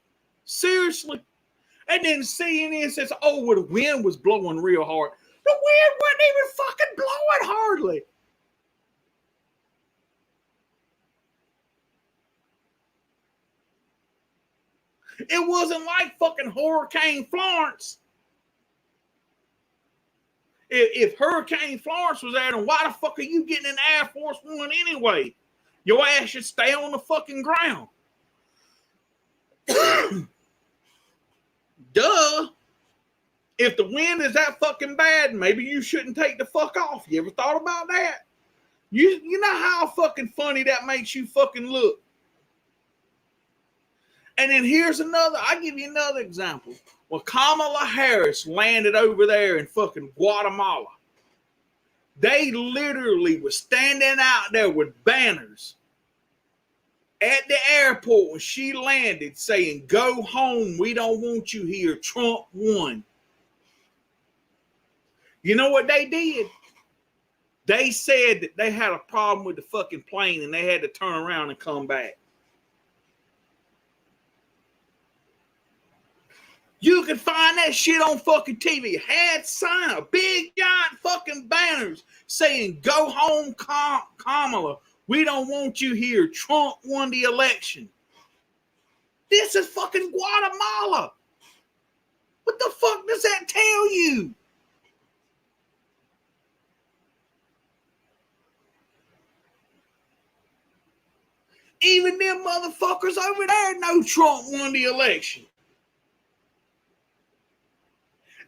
Seriously? And then CNN says, oh, well, the wind was blowing real hard. The wind wasn't even fucking blowing hardly. It wasn't like fucking Hurricane Florence. If Hurricane Florence was there, then why the fuck are you getting an Air Force One anyway? Your ass should stay on the fucking ground. Duh. If the wind is that fucking bad, maybe you shouldn't take the fuck off. You ever thought about that? You know how fucking funny that makes you fucking look. And then here's another, I'll give you another example. When Kamala Harris landed over there in fucking Guatemala, they literally were standing out there with banners at the airport when she landed saying, go home, we don't want you here, Trump won. You know what they did? They said that they had a problem with the fucking plane and they had to turn around and come back. You can find that shit on fucking TV. Had sign, big giant fucking banners saying, go home, Kamala. We don't want you here. Trump won the election. This is fucking Guatemala. What the fuck does that tell you? Even them motherfuckers over there know Trump won the election.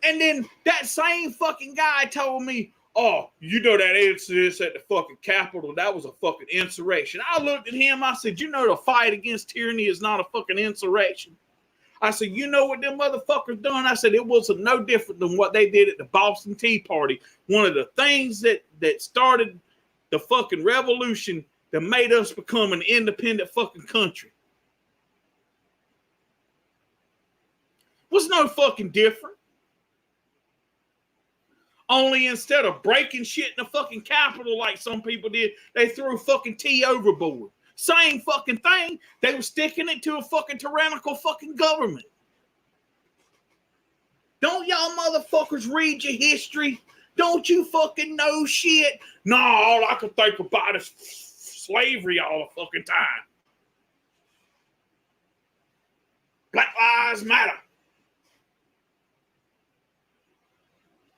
And then that same fucking guy told me, oh, you know that incident at the fucking Capitol, that was a fucking insurrection. I looked at him, I said, you know the fight against tyranny is not a fucking insurrection. I said, you know what them motherfuckers done? I said, it was no different than what they did at the Boston Tea Party. One of the things that started the fucking revolution that made us become an independent fucking country. Was no fucking different. Only instead of breaking shit in the fucking Capitol like some people did, they threw fucking tea overboard. Same fucking thing. They were sticking it to a fucking tyrannical fucking government. Don't y'all motherfuckers read your history? Don't you fucking know shit? No, all I can think about is slavery all the fucking time. Black Lives Matter.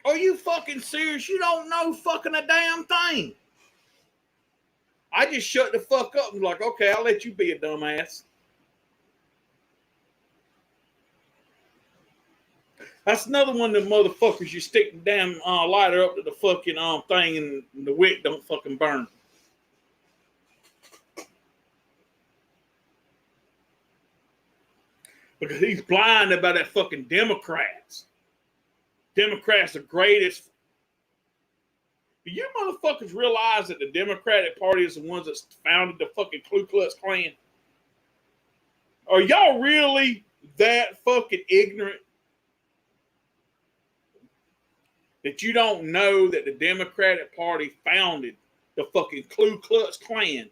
Are you fucking serious? You don't know fucking a damn thing. I just shut the fuck up and was like, okay, I'll let you be a dumbass. That's another one of them motherfuckers. You stick the damn lighter up to the fucking thing and the wick don't fucking burn. Because he's blinded by that fucking Democrats. Democrats are greatest. Do you motherfuckers realize that the Democratic Party is the ones that founded the fucking Ku Klux Klan? Are y'all really that fucking ignorant that you don't know that the Democratic Party founded the fucking Ku Klux Klan,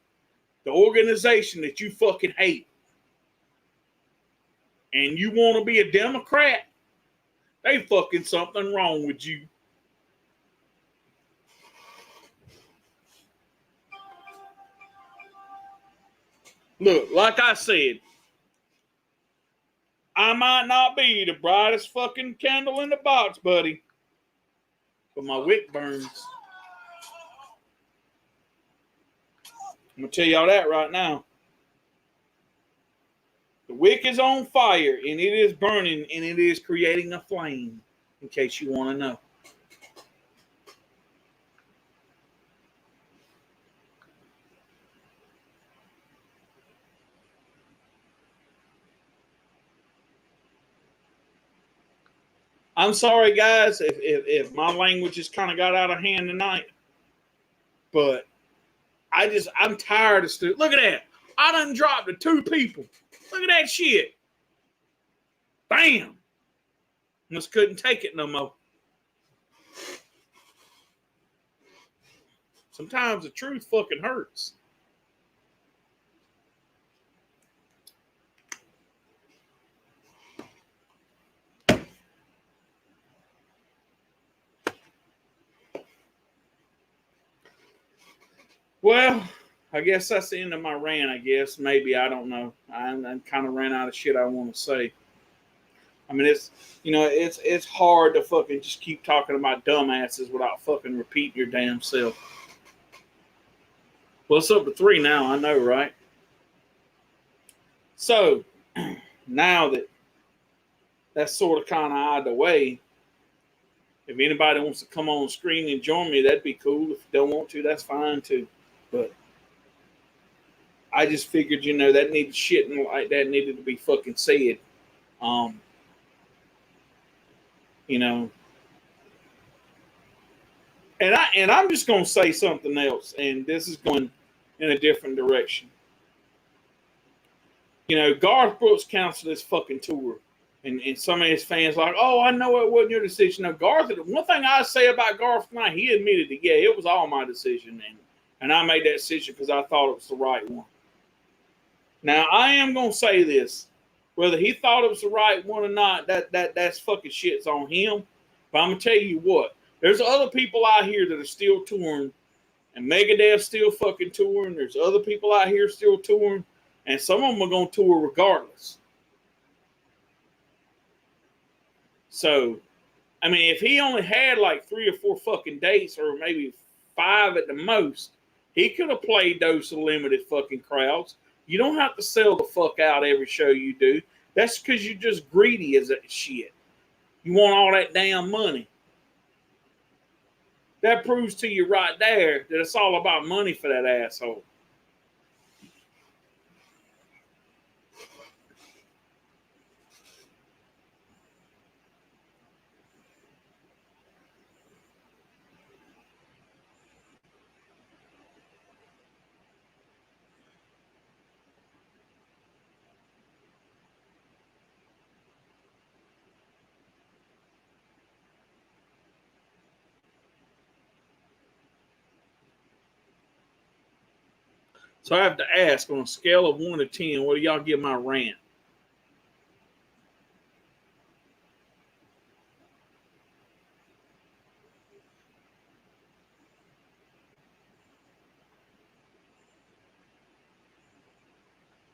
the organization that you fucking hate? And you want to be a Democrat? They fucking something wrong with you. Look, like I said, I might not be the brightest fucking candle in the box, buddy, but my wick burns. I'm going to tell y'all that right now. The wick is on fire, and it is burning, and it is creating a flame, in case you want to know. I'm sorry, guys, if my language just kind of got out of hand tonight, but I'm tired of stuff. Look at that. I done dropped to 2 people. Look at that shit. Bam. Just couldn't take it no more. Sometimes the truth fucking hurts. Well, I guess that's the end of my rant, I guess. Maybe, I don't know. I kind of ran out of shit I want to say. I mean, it's hard to fucking just keep talking about dumbasses without fucking repeating your damn self. Well, it's up to 3 now, I know, right? So, now that that's sort of kind of out of the way, if anybody wants to come on screen and join me, that'd be cool. If you don't want to, that's fine too. But I just figured, that needed shit like that needed to be fucking said. And I'm just gonna say something else, and this is going in a different direction. Garth Brooks canceled his fucking tour, and some of his fans like, oh, I know it wasn't your decision. No, Garth. One thing I say about Garth tonight, he admitted that it was all my decision, and I made that decision because I thought it was the right one. Now I am gonna say this, whether he thought it was the right one or not, that's fucking shit's on him. But I'm gonna tell you what, there's other people out here that are still touring, and Megadeth's still fucking touring. There's other people out here still touring, and some of them are gonna tour regardless. So, I mean, if he only had like 3 or 4 fucking dates, or maybe 5 at the most, he could have played those limited fucking crowds. You don't have to sell the fuck out every show you do. That's because you're just greedy as that shit. You want all that damn money. That proves to you right there that it's all about money for that asshole. So I have to ask, on a scale of 1 to 10, what do y'all give my rant?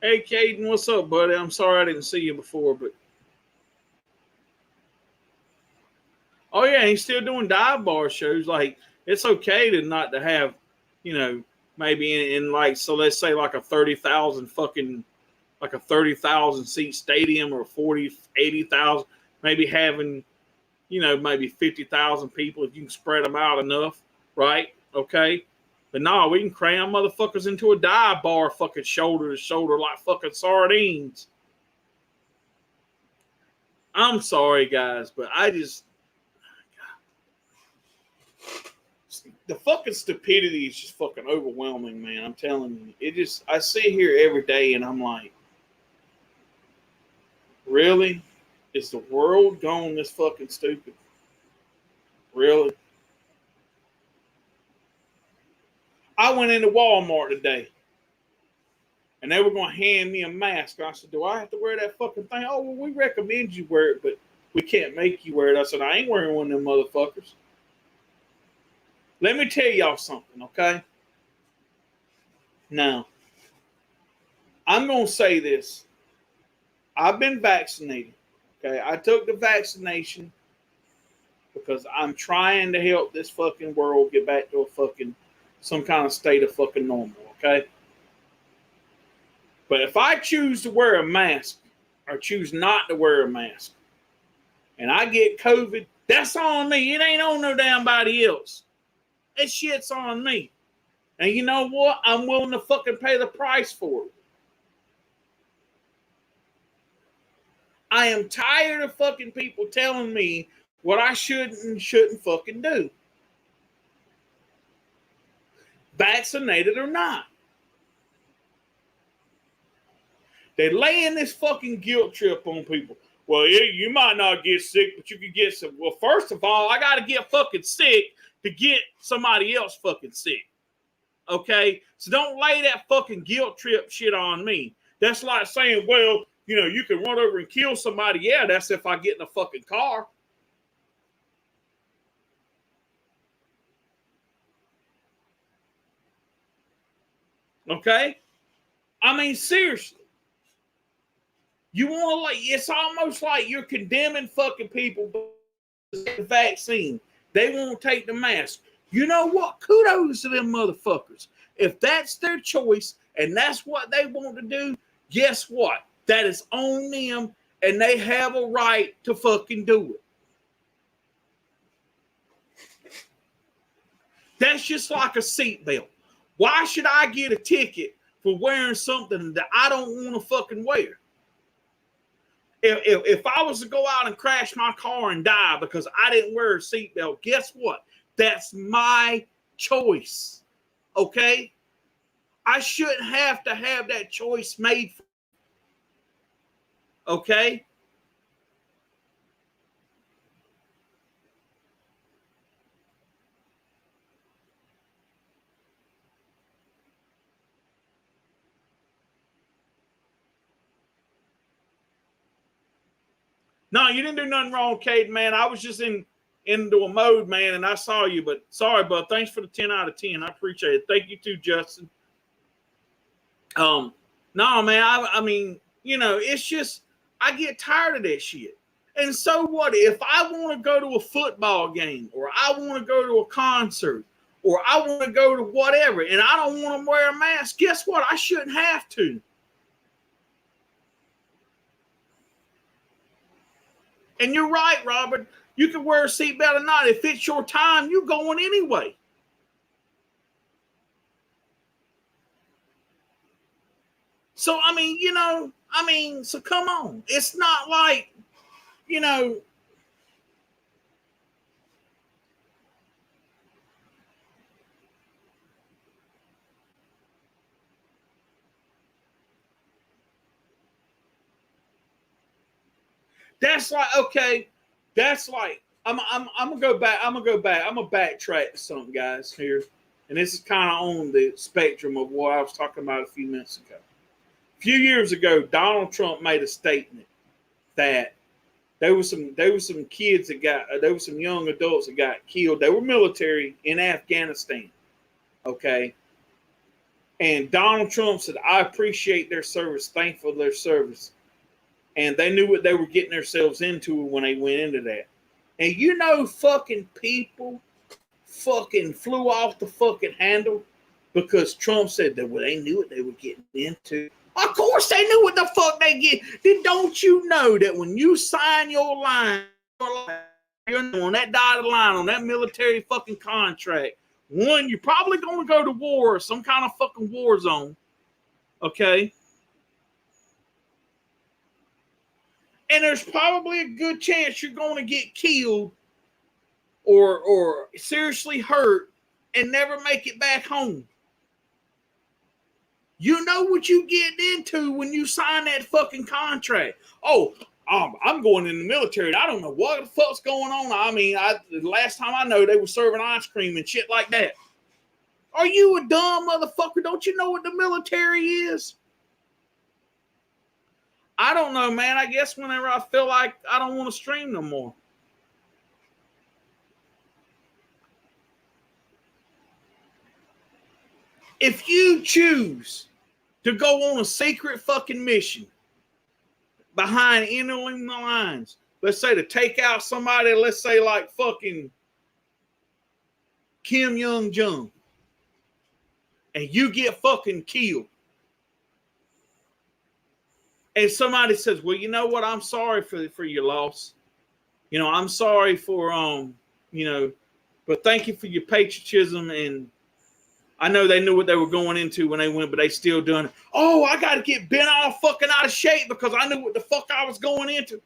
Hey, Caden, what's up, buddy? I'm sorry I didn't see you before, but oh yeah, he's still doing dive bar shows. Like, it's okay to not to have, you know, maybe in like, so let's say like a 30,000 fucking, like a 30,000 seat stadium, or 40, 80,000, maybe having, you know, maybe 50,000 people if you can spread them out enough, right? Okay. But no, we can cram motherfuckers into a dive bar fucking shoulder to shoulder like fucking sardines. I'm sorry, guys, but I just, the fucking stupidity is just fucking overwhelming, man. I'm telling you. It just, I sit here every day and I'm like, really? Is the world gone this fucking stupid? Really? I went into Walmart today and they were going to hand me a mask. I said, do I have to wear that fucking thing? Oh, well, we recommend you wear it, but we can't make you wear it. I said, I ain't wearing one of them motherfuckers. Let me tell y'all something, okay? Now, I'm going to say this. I've been vaccinated, okay? I took the vaccination because I'm trying to help this fucking world get back to a fucking, some kind of state of fucking normal, okay? But if I choose to wear a mask or choose not to wear a mask and I get COVID, that's on me. It ain't on no damn body else. That shit's on me. And you know what? I'm willing to fucking pay the price for it. I am tired of fucking people telling me what I should and shouldn't fucking do. Vaccinated or not. They're laying this fucking guilt trip on people. Well, yeah, you might not get sick, but you could get some. Well, first of all, I got to get fucking sick to get somebody else fucking sick. Okay? So don't lay that fucking guilt trip shit on me. That's like saying, well, you know, you can run over and kill somebody. Yeah, that's if I get in a fucking car. Okay? I mean, seriously. You want to, like, it's almost like you're condemning fucking people to the vaccine. They won't take the mask. You know what? Kudos to them motherfuckers. If that's their choice and that's what they want to do, guess what? That is on them and they have a right to fucking do it. That's just like a seatbelt. Why should I get a ticket for wearing something that I don't want to fucking wear? If I was to go out and crash my car and die because I didn't wear a seatbelt, guess what? That's my choice. Okay? I shouldn't have to have that choice made for me. Okay? No, you didn't do nothing wrong, Cade, man. I was just into a mode, man, and I saw you. But sorry, bud. Thanks for the 10 out of 10. I appreciate it. Thank you too, Justin. No, man. I mean, you know, it's just I get tired of that shit. And so what? If I want to go to a football game, or I want to go to a concert, or I want to go to whatever, and I don't want to wear a mask, guess what? I shouldn't have to. And you're right, Robert. You can wear a seatbelt or not. If it's your time, you're going anyway. So, I mean, you know, so come on. It's not like, you know, that's like, okay, that's like, I'm gonna go back. I'm gonna backtrack something, guys, here. and this is kind of on the spectrum of what I was talking about a few minutes ago. A few years ago, Donald Trump made a statement that there was some kids that there were some young adults that got killed. They were military in Afghanistan. Okay. And Donald Trump said, I appreciate their service, thankful for their service. And they knew what they were getting themselves into when they went into that. And you know, fucking people fucking flew off the fucking handle because Trump said that well, they knew what they were getting into. Of course they knew what the fuck they get. Then don't you know that when you sign your line, you're on that dotted line, on that military fucking contract, one, you're probably going to go to war or some kind of fucking war zone. Okay? And there's probably a good chance you're going to get killed or seriously hurt and never make it back home. You know what you get into when you sign that fucking contract. Oh, I'm going in the military. I don't know what the fuck's going on. I mean, the last time I know, they were serving ice cream and shit like that. Are you a dumb motherfucker? Don't you know what the military is? I don't know, man. I guess whenever I feel like I don't want to stream no more. If you choose to go on a secret fucking mission behind enemy lines, let's say to take out somebody, let's say like fucking Kim Jong-un, and you get fucking killed, and somebody says, well, you know what, I'm sorry for your loss. You know, I'm sorry for, you know, but thank you for your patriotism, and I know they knew what they were going into when they went, but they still done it. Oh, I got to get bent all fucking out of shape because I knew what the fuck I was going into.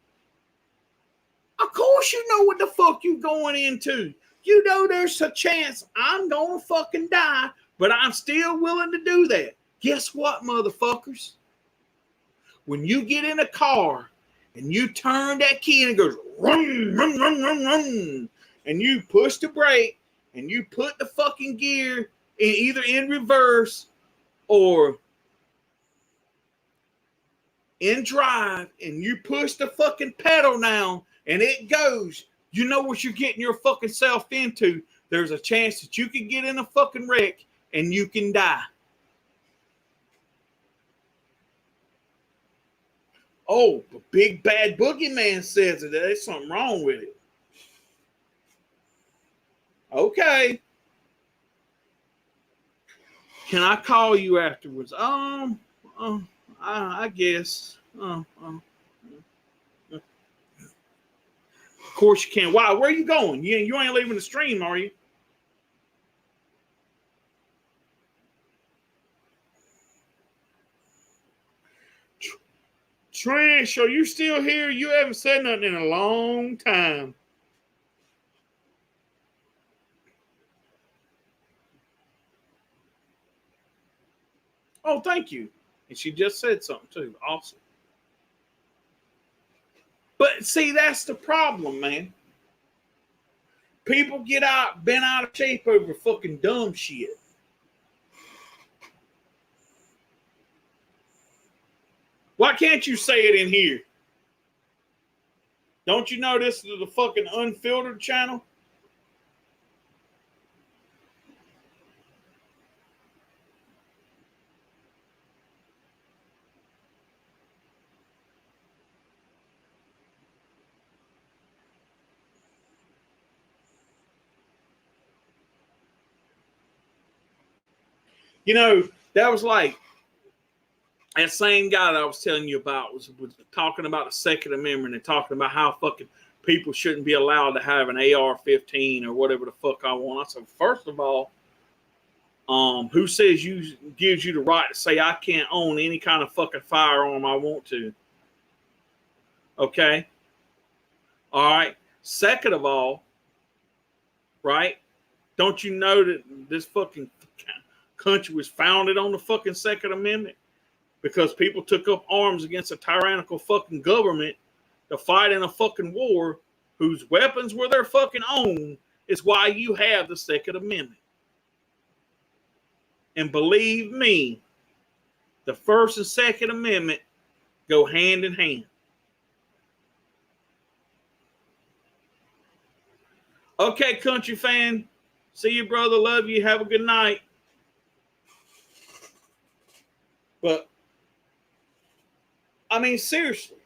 Of course you know what the fuck you going into. You know there's a chance I'm going to fucking die, but I'm still willing to do that. Guess what, motherfuckers? When you get in a car and you turn that key and it goes, run, run, run, run, run, and you push the brake and you put the fucking gear either in reverse or in drive, and you push the fucking pedal down and it goes, you know what you're getting your fucking self into. There's a chance that you can get in a fucking wreck and you can die. Oh, the big bad boogeyman says that there's something wrong with it. Okay. Can I call you afterwards? I guess. Of course you can. Why? Where are you going? You ain't leaving the stream, are you? Trish, are you still here? You haven't said nothing in a long time. Oh, thank you. And she just said something too. Awesome. But see, that's the problem, man. People get bent out of shape over fucking dumb shit. Why can't you say it in here? Don't you know this is the fucking unfiltered channel? You know, that was like that same guy that I was telling you about was talking about the Second Amendment and talking about how fucking people shouldn't be allowed to have an AR-15 or whatever the fuck I want. I said, first of all, who says gives you the right to say I can't own any kind of fucking firearm I want to? Okay. All right. Second of all, right? Don't you know that this fucking country was founded on the fucking Second Amendment? Because people took up arms against a tyrannical fucking government to fight in a fucking war whose weapons were their fucking own is why you have the Second Amendment. And believe me, the First and Second Amendment go hand in hand. Okay, country fan. See you, brother. Love you. Have a good night. But, I mean, seriously.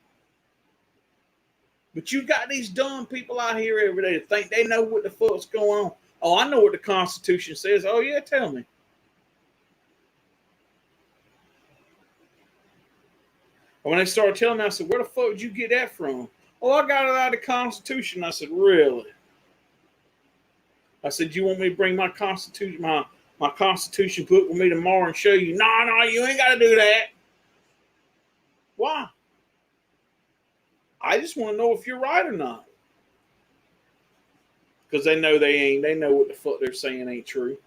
But you got these dumb people out here every day that think they know what the fuck's going on. Oh, I know what the Constitution says. Oh, yeah, tell me. And when they started telling me, I said, where the fuck did you get that from? Oh, I got it out of the Constitution. I said, really? I said, you want me to bring my Constitution, my Constitution book with me tomorrow and show you? No, you ain't got to do that. Why? I just want to know if you're right or not. Because they know they ain't. They know what the fuck they're saying ain't true.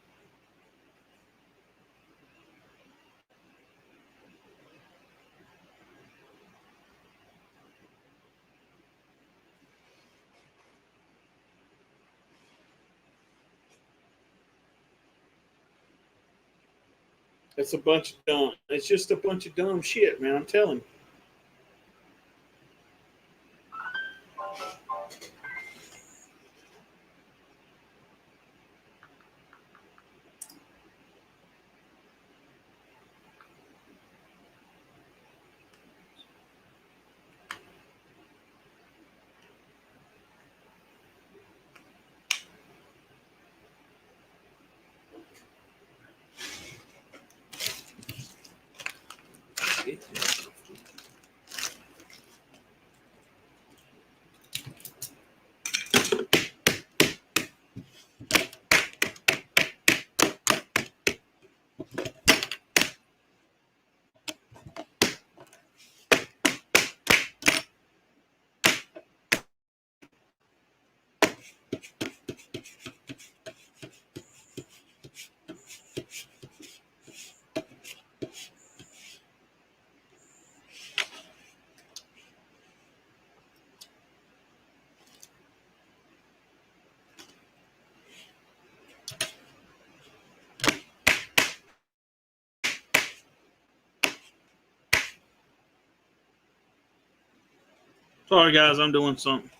It's a bunch of dumb. It's just a bunch of dumb shit, man. I'm telling you. Sorry, guys. I'm doing something.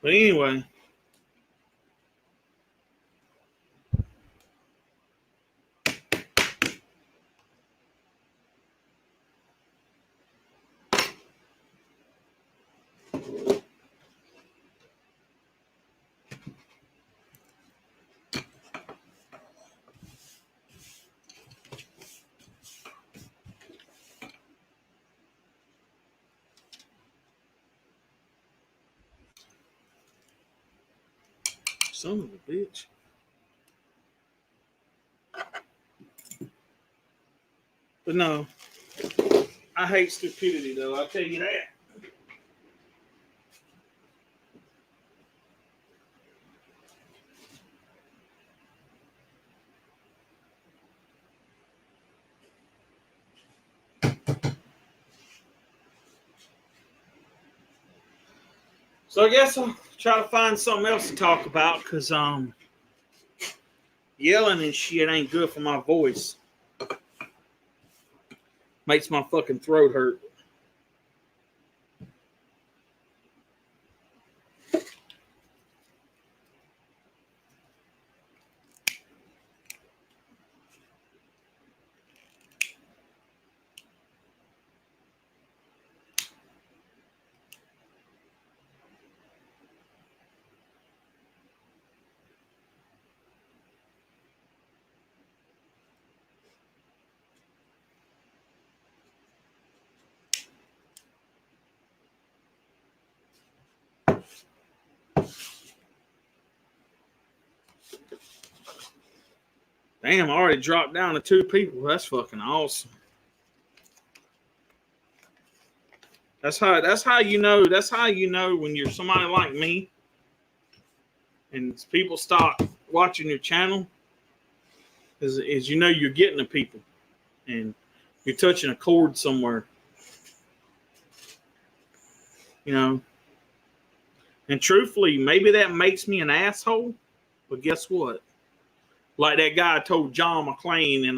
But anyway. Son of a bitch. But no, I hate stupidity, though. I'll tell you that. So I guess I'll try to find something else to talk about because yelling and shit ain't good for my voice. Makes my fucking throat hurt. Damn, I already dropped down to 2 people. That's fucking awesome. That's how you know. That's how you know when you're somebody like me, and people stop watching your channel. Is you know you're getting the people, and you're touching a chord somewhere. You know, and truthfully, maybe that makes me an asshole. But guess what? Like that guy told John McClane in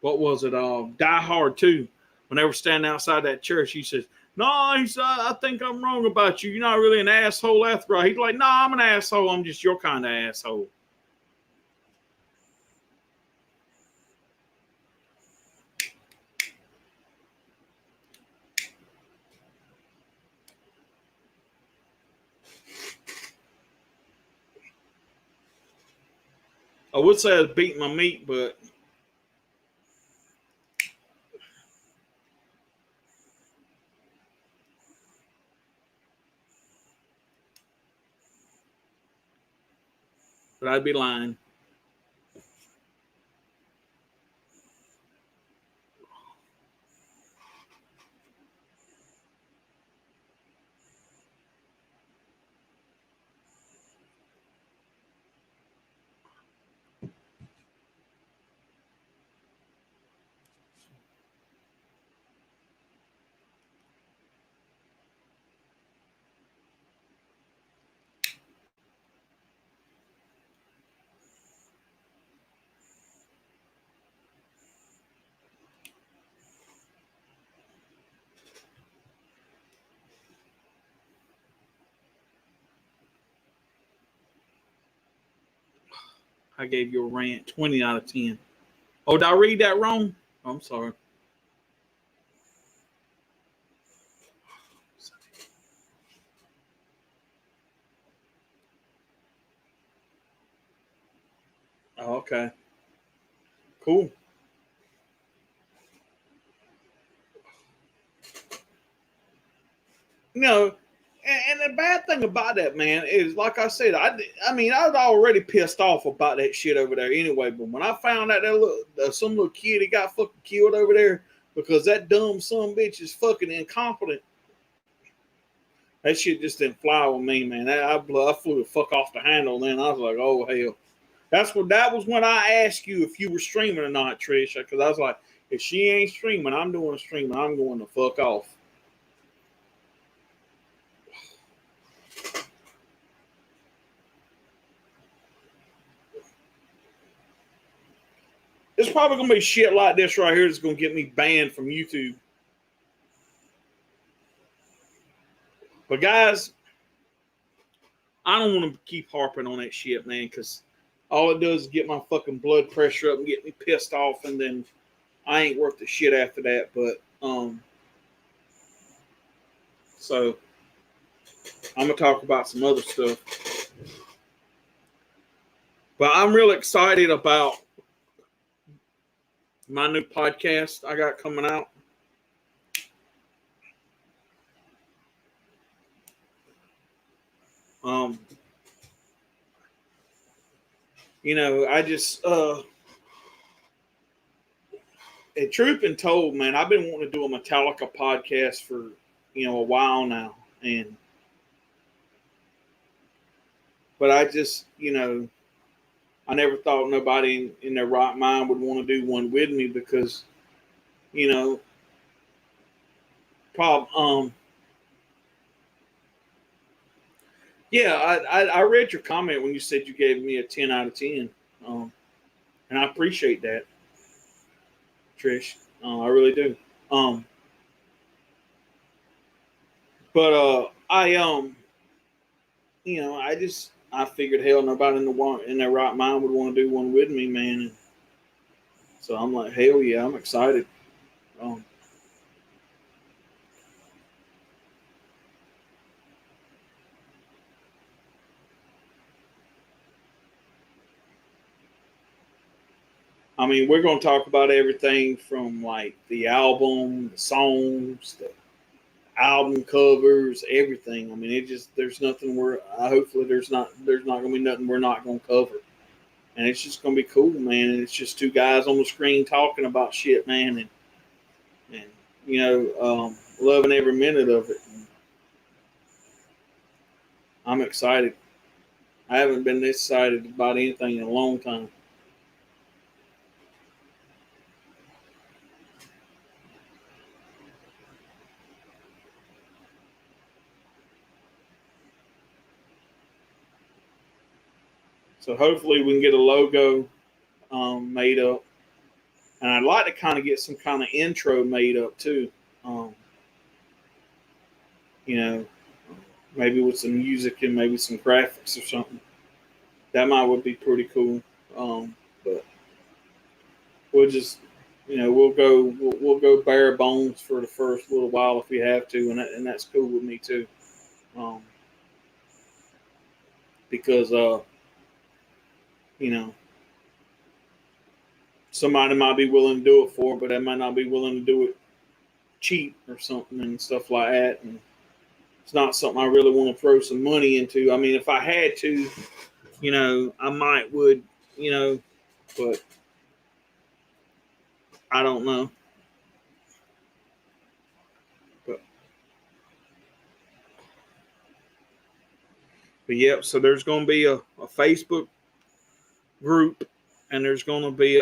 what was it? Die Hard 2. When they were standing outside that church, he says, "No," he said, "I think I'm wrong about you. You're not really an asshole after all." He's like, "No, I'm an asshole. I'm just your kind of asshole." I would say I was beating my meat, but I'd be lying. I gave your rant 20 out of 10. Oh, did I read that wrong? I'm sorry. Oh, okay. Cool. You know, and the bad thing about that, man, is like I said, I mean, I was already pissed off about that shit over there anyway. But when I found out that some little kid he got fucking killed over there because that dumb son bitch is fucking incompetent, that shit just didn't fly with me, man. I flew the fuck off the handle. Then I was like, oh hell. That was when I asked you if you were streaming or not, Trish, because I was like, if she ain't streaming, I'm doing a stream and I'm going to fuck off. It's probably gonna be shit like this right here that's gonna get me banned from YouTube. But guys, I don't want to keep harping on that shit, man, because all it does is get my fucking blood pressure up and get me pissed off, and then I ain't worth the shit after that. But so I'm gonna talk about some other stuff. But I'm real excited about my new podcast I got coming out. You know, I just truth been told, man, I've been wanting to do a Metallica podcast for, a while now. But I just, I never thought nobody in their right mind would want to do one with me because, Bob, yeah, I read your comment when you said you gave me a 10 out of 10. And I appreciate that, Trish. I really do. But I figured hell nobody in their right mind would want to do one with me, man. And so I'm like, hell yeah, I'm excited. I mean, we're going to talk about everything from like the album, the songs, the album covers, everything. I mean, there's nothing hopefully there's not going to be nothing we're not going to cover. And it's just going to be cool, man. And it's just two guys on the screen talking about shit, man. And loving every minute of it. I'm excited. I haven't been this excited about anything in a long time. So hopefully we can get a logo made up. And I'd like to kind of get some kind of intro made up too. Maybe with some music and maybe some graphics or something. That would be pretty cool. But we'll just, we'll go bare bones for the first little while if we have to, and that's cool with me too. Because somebody might be willing to do it for, but they might not be willing to do it cheap or something and stuff like that. And it's not something I really want to throw some money into. I mean, if I had to, I might would, but I don't know. But yep, so there's going to be a Facebook group, and there's going to be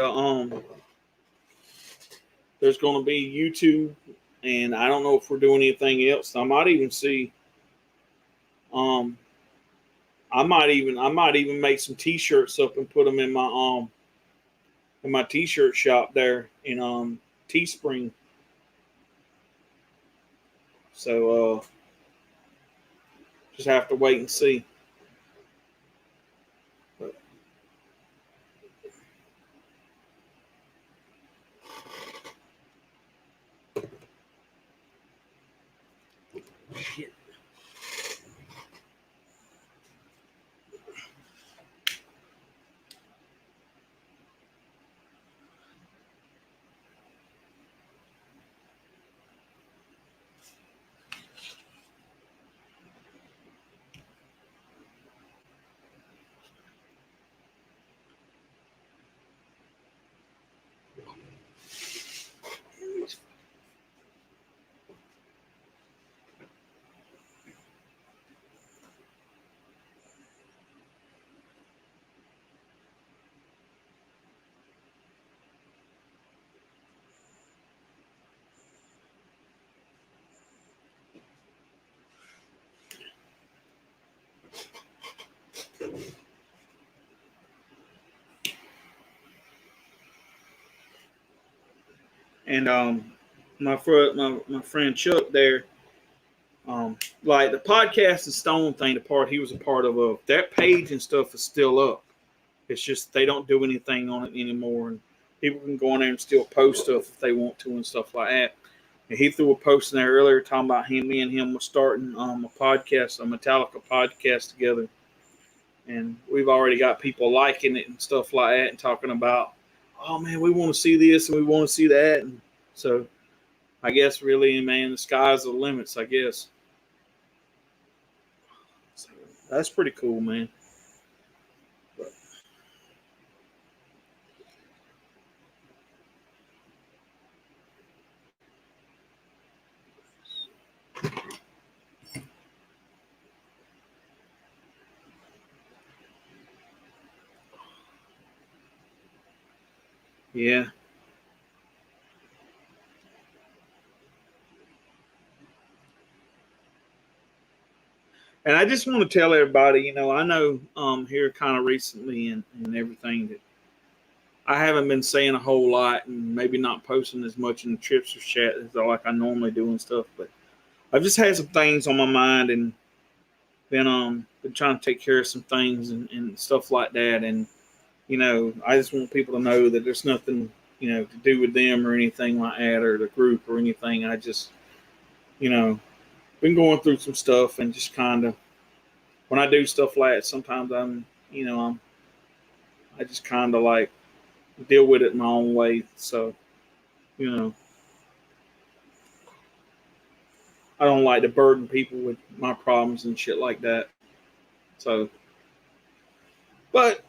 YouTube, and I don't know if we're doing anything else. I might even see, I might even make some T-shirts up and put them in my T-shirt shop there in Teespring. So just have to wait and see. Shit. And my friend Chuck there, like the podcast and Stone thing, the part he was a part of, that page and stuff is still up. It's just they don't do anything on it anymore, and people can go on there and still post stuff if they want to and stuff like that. And he threw a post in there earlier talking about me and him was starting a podcast, a Metallica podcast together. And we've already got people liking it and stuff like that and talking about, oh man, we want to see this and we want to see that. And so I guess really, man, the sky's the limits, I guess. So that's pretty cool, man. But, yeah. And I just want to tell everybody, I know here kind of recently and everything that I haven't been saying a whole lot and maybe not posting as much in the Tripsters chat as like I normally do and stuff. But I've just had some things on my mind and been trying to take care of some things and stuff like that. And, I just want people to know that there's nothing, to do with them or anything like that or the group or anything. I just, been going through some stuff and just kind of, when I do stuff like that, sometimes I just kind of like deal with it my own way. So, I don't like to burden people with my problems and shit like that. So, but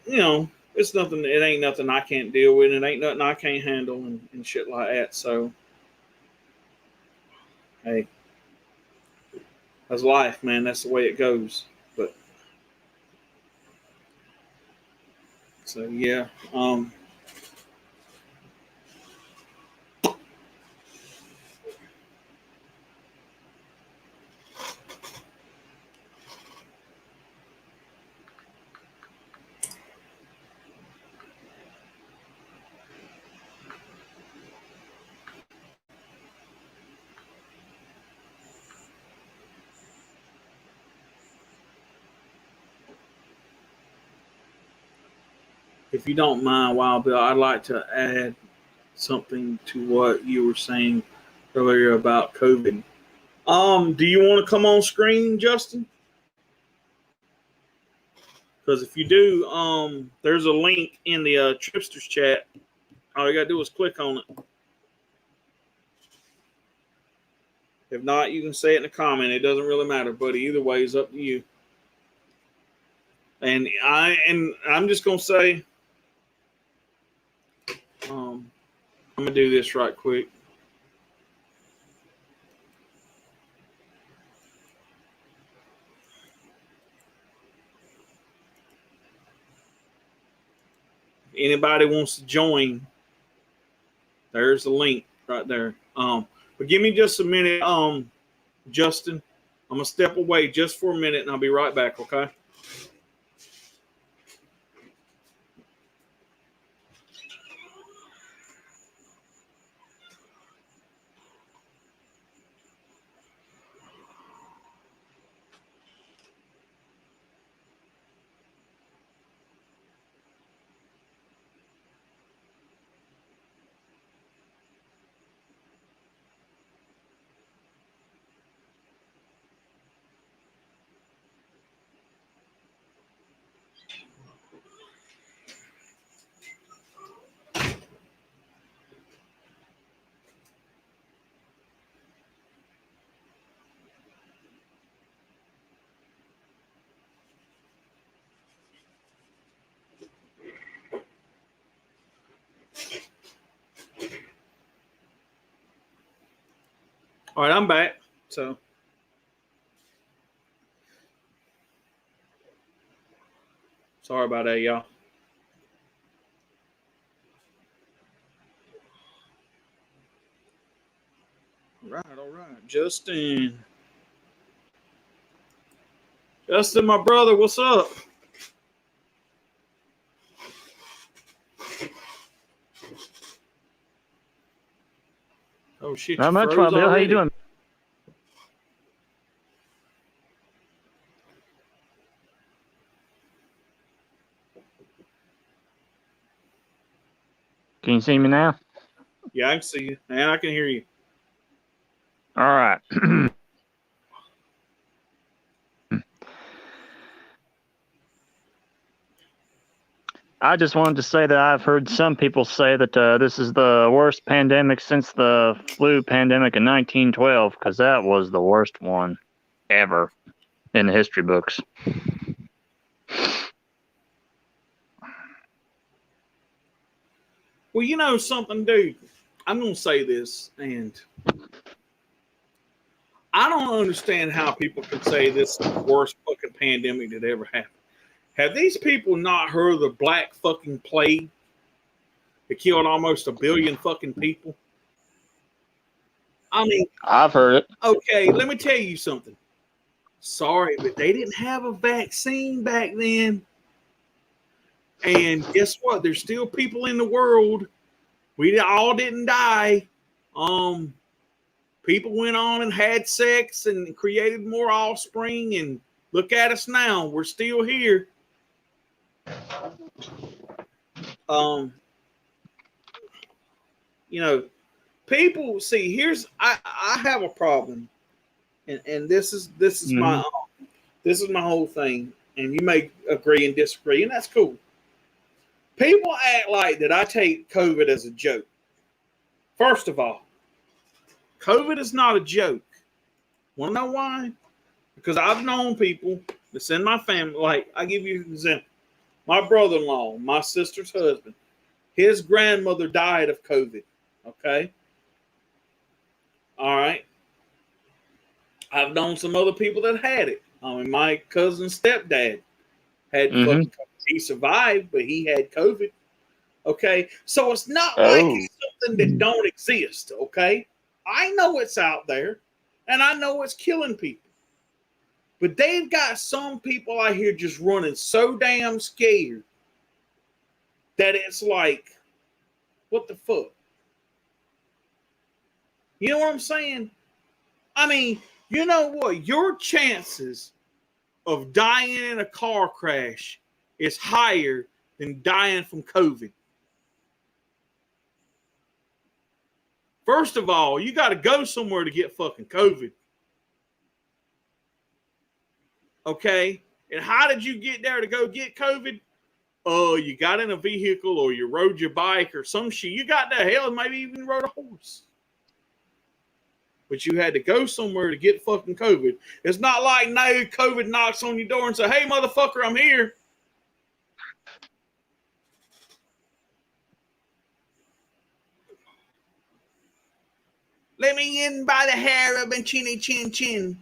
it's nothing. It ain't nothing I can't deal with. It ain't nothing I can't handle and shit like that. So, hey, that's life, man. That's the way it goes. But so yeah. If you don't mind, Wild Bill, I'd like to add something to what you were saying earlier about COVID. Do you want to come on screen, Justin? Because if you do, there's a link in the Tripsters chat. All you gotta do is click on it. If not, you can say it in a comment. It doesn't really matter, buddy. Either way, it's up to you. And I'm just gonna say, I'm gonna do this right quick. Anybody wants to join, there's the link right there. But give me just a minute, Justin. I'm gonna step away just for a minute, and I'll be right back. Okay. All right, I'm back. So, sorry about that, y'all. All right. Justin, my brother, what's up? Oh shit! Not much, Wild Bill. How you doing? Can you see me now? Yeah, I can see you, and I can hear you. All right. I just wanted to say that I've heard some people say that this is the worst pandemic since the flu pandemic in 1912, because that was the worst one ever in the history books. Well, you know something, dude. I'm going to say this, and I don't understand how people can say this is the worst fucking pandemic that ever happened. Have these people not heard of the Black fucking Plague that killed almost 1 billion fucking people? I mean, I've heard it. Okay, let me tell you something. Sorry, but they didn't have a vaccine back then. And guess what? There's still people in the world. We all didn't die. People went on and had sex and created more offspring, and look at us now. We're still here. People see. I have a problem, and this is my whole thing. And you may agree and disagree, and that's cool. People act like that I take COVID as a joke. First of all, COVID is not a joke. Want to know why? Because I've known people that's in my family. Like, I give you an example. My brother-in-law, my sister's husband, his grandmother died of COVID. Okay? All right? I've known some other people that had it. I mean, my cousin's stepdad had fucking COVID. He survived, but he had COVID. Okay? So it's not like it's something that don't exist. Okay? I know it's out there, and I know it's killing people. But they've got some people out here just running so damn scared that it's like, what the fuck? You know what I'm saying? I mean, you know what? Your chances of dying in a car crash is higher than dying from COVID. First of all, you got to go somewhere to get fucking COVID. Okay? And how did you get there to go get COVID? Oh, you got in a vehicle or you rode your bike or some shit. You got there, hell, maybe even rode a horse. But you had to go somewhere to get fucking COVID. It's not like now COVID knocks on your door and says, hey, motherfucker, I'm here. Let me in by the hair of a chinny chin chin.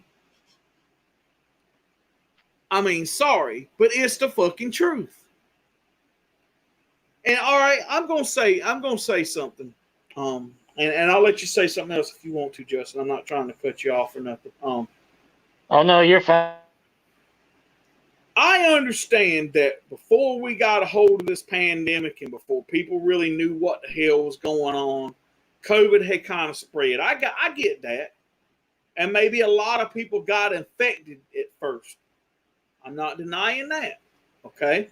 I mean, sorry, but it's the fucking truth. And all right, I'm gonna say something. And I'll let you say something else if you want to, Justin. I'm not trying to cut you off or nothing. Oh no, you're fine. I understand that before we got a hold of this pandemic and before people really knew what the hell was going on, COVID had kind of spread. I get that. And maybe a lot of people got infected at first. I'm not denying that. Okay.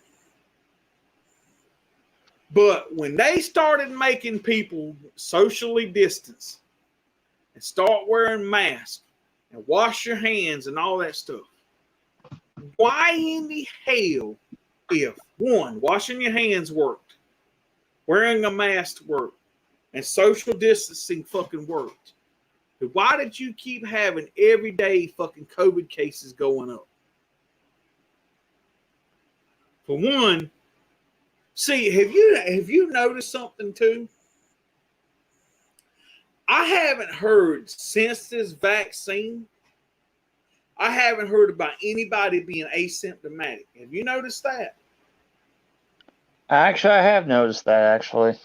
But when they started making people socially distance and start wearing masks and wash your hands and all that stuff, why in the hell, if one, washing your hands worked, wearing a mask worked, and social distancing fucking worked, but why did you keep having everyday fucking COVID cases going up? For one, see, have you noticed something too? I haven't heard since this vaccine, I haven't heard about anybody being asymptomatic. Have you noticed that? Actually, I have noticed that, actually.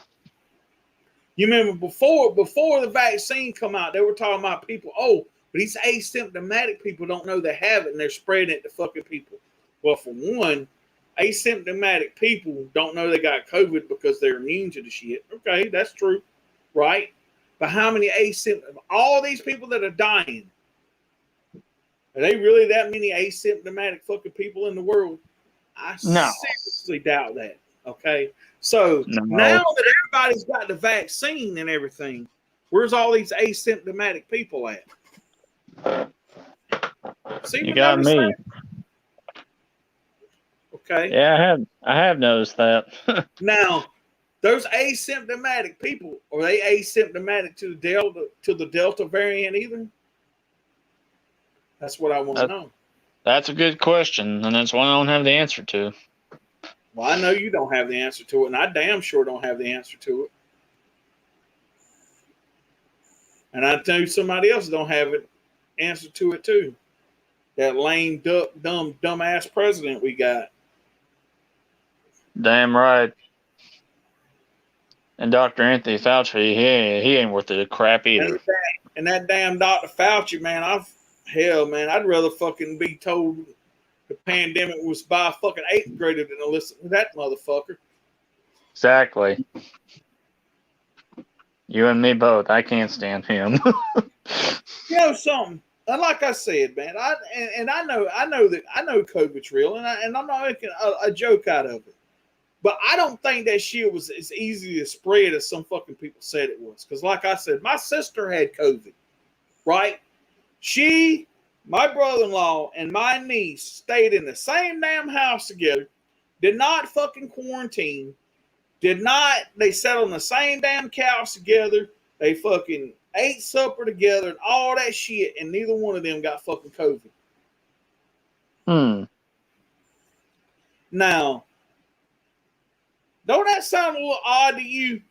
You remember before the vaccine come out, they were talking about people, oh, but these asymptomatic people don't know they have it and they're spreading it to fucking people. Well, for one, asymptomatic people don't know they got COVID because they're immune to the shit. Okay, that's true, right? But how many all these people that are dying, are they really that many asymptomatic fucking people in the world? I seriously doubt that. Okay, so now that everybody's got the vaccine and everything, where's all these asymptomatic people at? See, you got me. That? Okay. Yeah, I have noticed that. Now, those asymptomatic people, are they asymptomatic to the Delta variant either? That's what I want to know. That's a good question, and that's one I don't have the answer to. Well, I know you don't have the answer to it, and I damn sure don't have the answer to it. And I tell you, somebody else don't have an answer to it too. That lame, dumbass president we got. Damn right. And Dr. Anthony Fauci, he ain't worth a crap either. And that damn Dr. Fauci, man, I'd rather fucking be told the pandemic was by a fucking 8th grader than to listen to that motherfucker. Exactly. You and me both. I can't stand him. You know something? And like I said, man, I know COVID's real, and I'm not making a joke out of it. But I don't think that shit was as easy to spread as some fucking people said it was. Because like I said, my sister had COVID, right? My brother-in-law, and my niece stayed in the same damn house together, did not fucking quarantine, they sat on the same damn couch together, they fucking ate supper together, and all that shit, and neither one of them got fucking COVID. Now, don't that sound a little odd to you?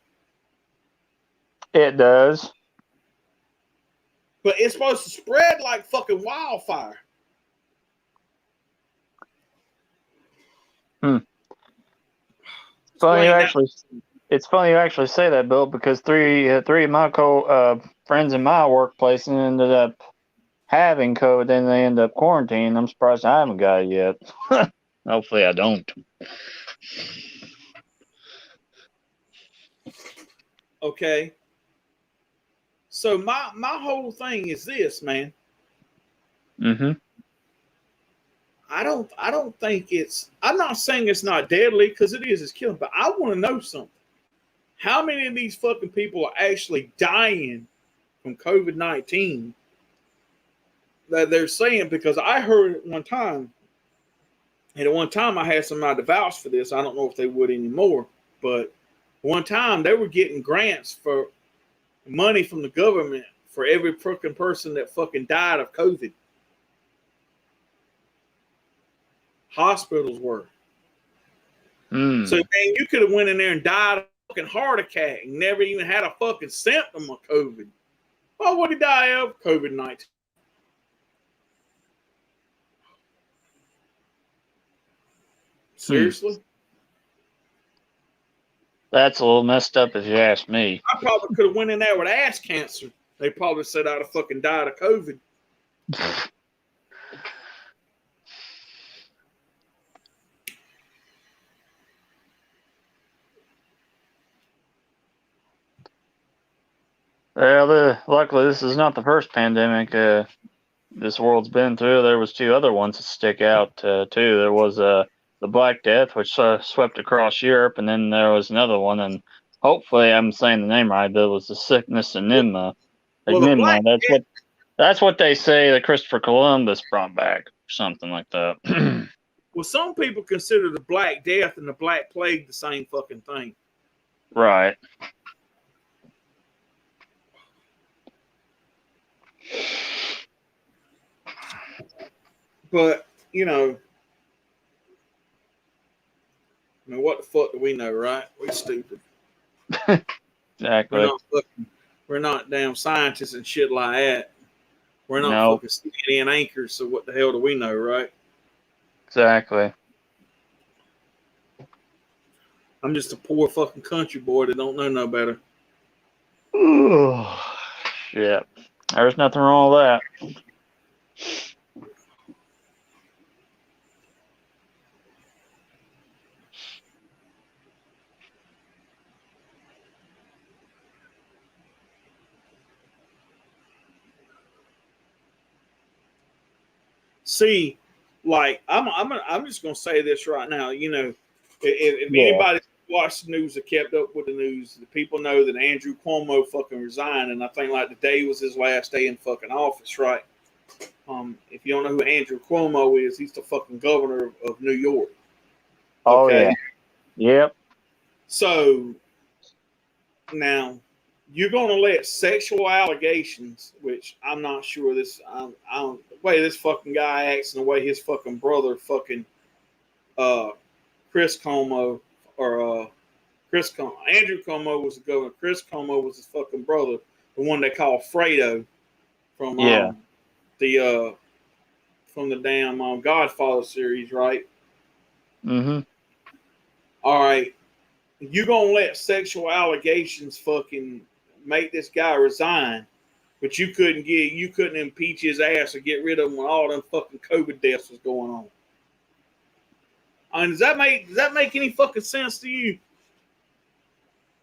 It does. But it's supposed to spread like fucking wildfire. It's funny you actually say that, Bill, because three of my friends in my workplace ended up having COVID, then they end up quarantined. I'm surprised I haven't got it yet. Hopefully I don't. Okay. So my whole thing is this, man. Mm-hmm. I don't think I'm not saying it's not deadly, because it is, it's killing, but I want to know something. How many of these fucking people are actually dying from COVID-19 that they're saying? Because I heard at one time, and at one time I had somebody to vouch for this. I don't know if they would anymore, but one time they were getting grants for money from the government for every fucking person that fucking died of COVID. Hospitals were. So, man, you could have went in there and died of a fucking heart attack and never even had a fucking symptom of COVID. Well, what did he die of? COVID-19. Seriously? That's a little messed up if you ask me. I probably could have went in there with ass cancer. They probably said I'd have fucking died of COVID. Well, luckily this is not the first pandemic this world's been through. There was two other ones that stick out too. There was the Black Death, which swept across Europe, and then there was another one, and hopefully I'm saying the name right, but it was the sickness Enigma. Well, That's what they say that Christopher Columbus brought back, or something like that. Well, some people consider the Black Death and the Black Plague the same fucking thing. Right. But, you know, I mean, what the fuck do we know, right? We're stupid. Exactly. We're not damn scientists and shit like that. We're not fucking standing anchors, so what the hell do we know, right? Exactly. I'm just a poor fucking country boy that don't know no better. Oh, shit. There's nothing wrong with that. See, like I'm just gonna say this right now. You know, if anybody watched the news or kept up with the news, the people know that Andrew Cuomo fucking resigned, and I think like today was his last day in fucking office, right? If you don't know who Andrew Cuomo is, he's the fucking governor of New York. Oh yeah. Yep. So now you're gonna let sexual allegations, which I'm not sure this. I don't the way this fucking guy acts and the way his fucking brother fucking Chris Cuomo or Andrew Cuomo was the governor. Chris Cuomo was his fucking brother, the one they call Fredo from the damn Godfather series, right? Mm-hmm. All right, you gonna let sexual allegations fucking make this guy resign, but you couldn't impeach his ass or get rid of him when all them fucking COVID deaths was going on. I mean, does that make any fucking sense to you?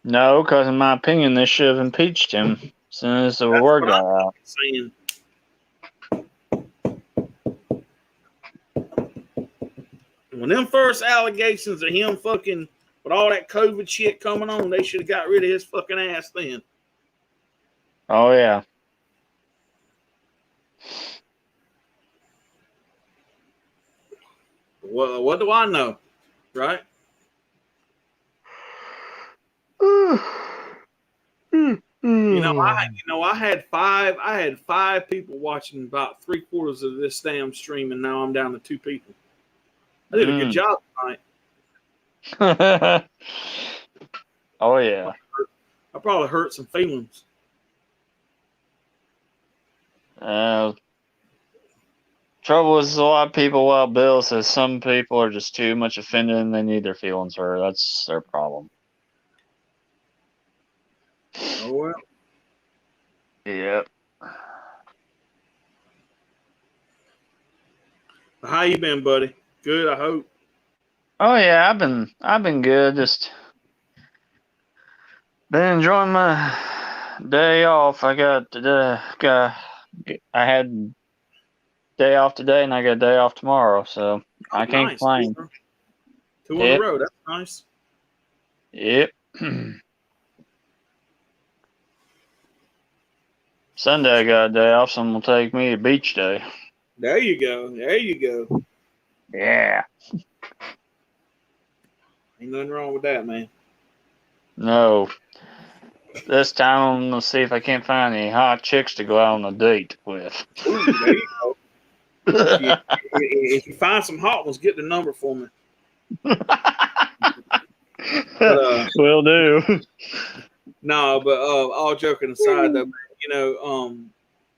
No, because in my opinion, they should have impeached him as soon as the word got out. Saying. When them first allegations of him fucking with all that COVID shit coming on, they should have got rid of his fucking ass then. Oh yeah. Well, what do I know, right? I had five people watching about 3/4 of this damn stream, and now I'm down to 2 people. I did a good job tonight. Oh yeah. I probably hurt some feelings. Trouble is, a lot of people, while Bill says some people are just too much offended and they need their feelings hurt. That's their problem. Oh well. Yep. How you been, buddy? Good, I hope. Oh yeah, I've been good. Just been enjoying my day off. I had day off today, and I got a day off tomorrow, so I can't Nice. complain. 2 in a row. That's nice. Yep. Sunday I got a day off, so I'm gonna take me a beach day. There you go. There you go. Yeah. Ain't nothing wrong with that, man. No. This time I'm gonna see if I can't find any hot chicks to go out on a date with. Ooh, there you go. If you find some hot ones, get the number for me. Will do. No, but all joking aside, though,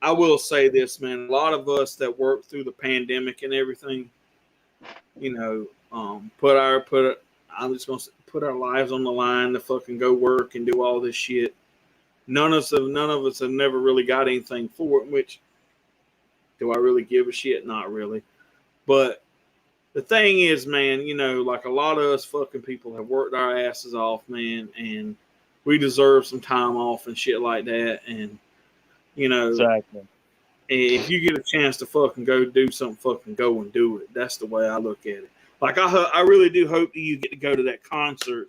I will say this, man. A lot of us that worked through the pandemic and everything, put our lives on the line to fucking go work and do all this shit. None of us have never really got anything for it. Which, do I really give a shit? Not really. But the thing is, man, like a lot of us fucking people have worked our asses off, man, and we deserve some time off and shit like that. And, Exactly. if you get a chance to fucking go do something, fucking go and do it. That's the way I look at it. Like, I really do hope that you get to go to that concert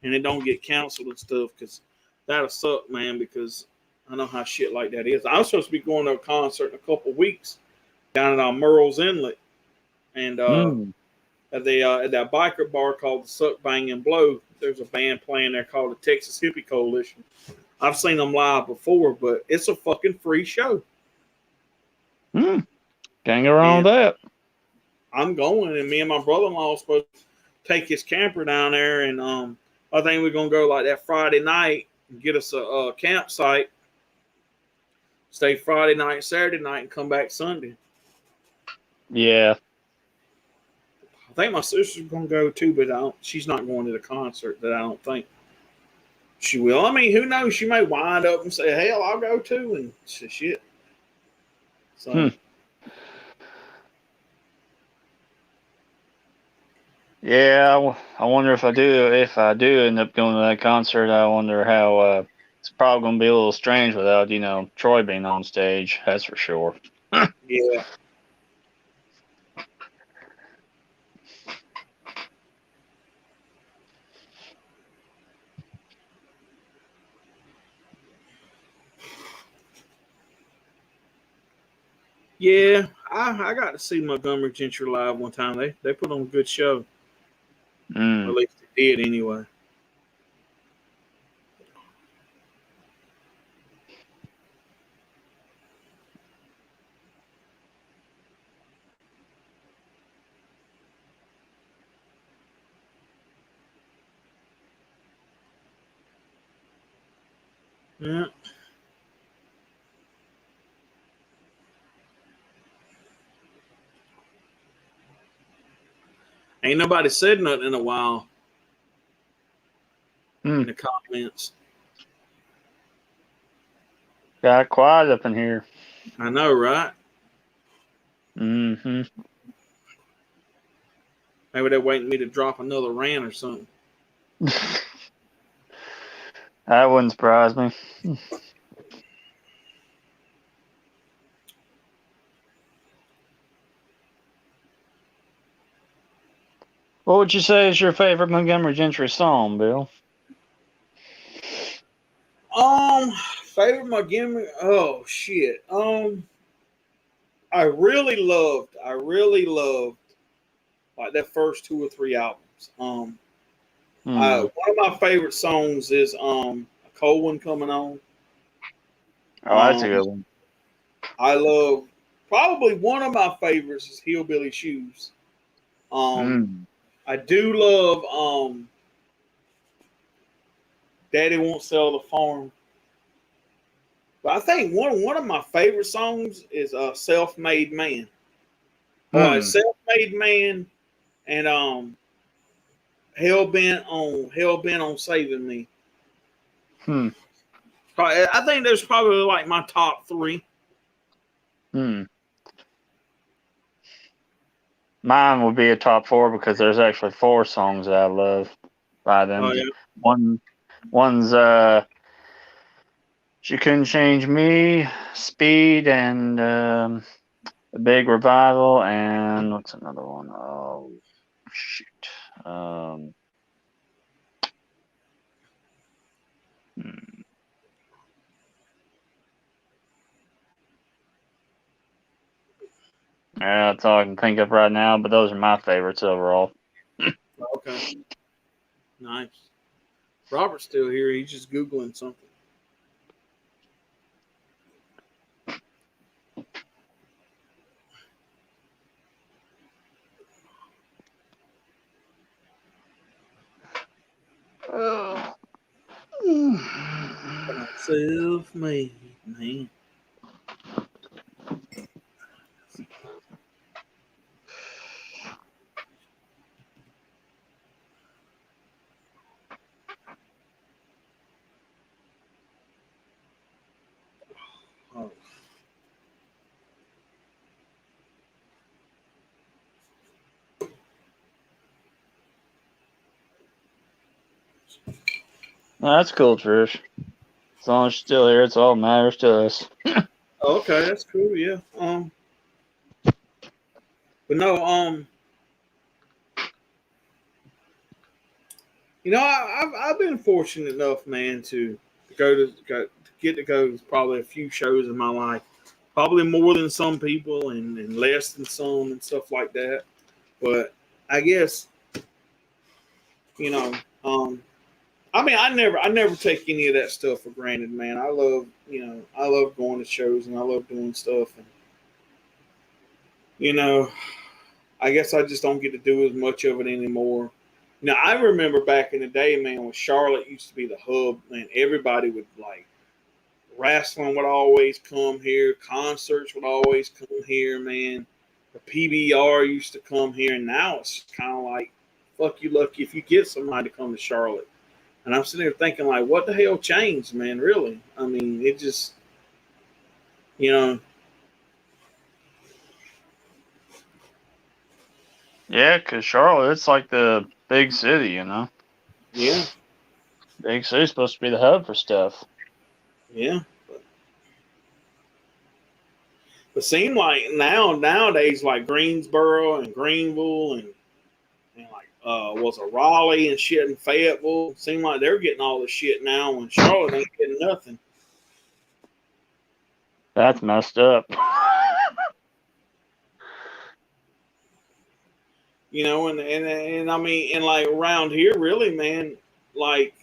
and it don't get canceled and stuff, because that'll suck, man, because I know how shit like that is. I was supposed to be going to a concert in a couple weeks down at Merle's Inlet. And at that biker bar called the Suck, Bang, and Blow, there's a band playing there called the Texas Hippie Coalition. I've seen them live before, but it's a fucking free show. Can't go wrong with that. I'm going, and me and my brother-in-law are supposed to take his camper down there, and I think we're gonna go like that Friday night and get us a campsite, stay Friday night, Saturday night, and come back Sunday. Yeah. I think my sister's gonna go too, but she's not going to the concert. That I don't think she will. I mean, who knows? She may wind up and say, "Hell, I'll go too," and shit. So. Yeah, I wonder if I do end up going to that concert. I wonder how it's probably going to be a little strange without Troy being on stage. That's for sure. Yeah. Yeah, I got to see Montgomery Gentry live one time. They put on a good show. Or at least they did anyway. Yeah. Ain't nobody said nothing in a while in the comments. Got quiet up in here. I know, right? Mm-hmm. Maybe they're waiting me to drop another rant or something. That wouldn't surprise me. What would you say is your favorite Montgomery Gentry song, Bill? Favorite Montgomery. Oh shit. I really loved like that first 2 or 3 albums. One of my favorite songs is a Cold One Coming On. Oh, that's a Um, good one. I love probably one of my favorites is Hillbilly Shoes. Mm. I do love Daddy Won't Sell the Farm. But I think one of my favorite songs is Self Made Man. Boy, Mm. Self Made Man and Hell Bent on Saving Me. Hmm. I think there's probably like my top three. Hmm. Mine would be a top four because there's actually four songs that I love by Oh them. yeah. One, one's "She Couldn't Change Me," "Speed," and "A Big Revival." And what's another one? Oh, shoot. Hmm. Yeah, that's all I can think of right now. But those are my favorites overall. Okay. Nice. Robert's still here. He's just Googling something. Oh. Self made man. Oh. Well, that's cool, Trish. As long as you're still here, it's all that matters to us. Okay, that's cool. Yeah. But no. I've been fortunate enough, man, to get to go to probably a few shows in my life. Probably more than some people, and less than some, and stuff like that. But I guess you know, um, I mean, I never take any of that stuff for granted, man. I love going to shows and I love doing stuff, and you know, I guess I just don't get to do as much of it anymore. Now I remember back in the day, man, when Charlotte used to be the hub, man, everybody would like wrestling would always come here, concerts would always come here, man. The PBR used to come here, and now it's kind of like, fuck you, lucky if you get somebody to come to Charlotte. And I'm sitting there thinking, like, what the hell changed, man? Really? I mean, it just, you know, Yeah, because Charlotte, it's like the big city, you know? yeah, Big city's supposed to be the hub for stuff. yeah. But seem like nowadays, like Greensboro and Greenville and like was a Raleigh and shit in Fayetteville, seem like they're getting all the shit now, and Charlotte ain't getting nothing. That's messed up. You know, and I mean, and like around here, really, man, like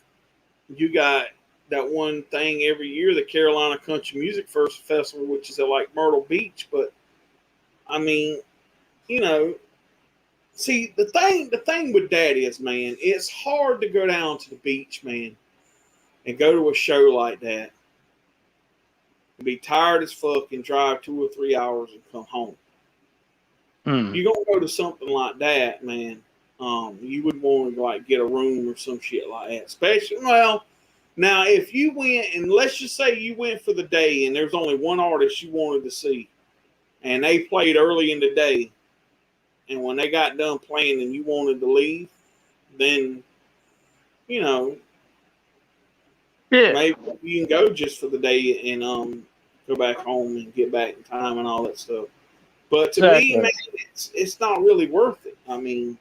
you got that one thing every year, the Carolina Country Music First Festival, which is at like Myrtle Beach. But I mean, you know, see the thing with that is, man, it's hard to go down to the beach, man, and go to a show like that and be tired as fuck and drive 2 or 3 hours and come home. If Hmm. you're gonna go to something like that, man, you would want to like get a room or some shit like that. Especially, well, now if you went and let's just say you went for the day and there's only one artist you wanted to see, and they played early in the day, and when they got done playing and you wanted to leave, then you know Yeah. maybe you can go just for the day and go back home and get back in time and all that stuff. But to me, Exactly. man, it's not really worth it. I mean,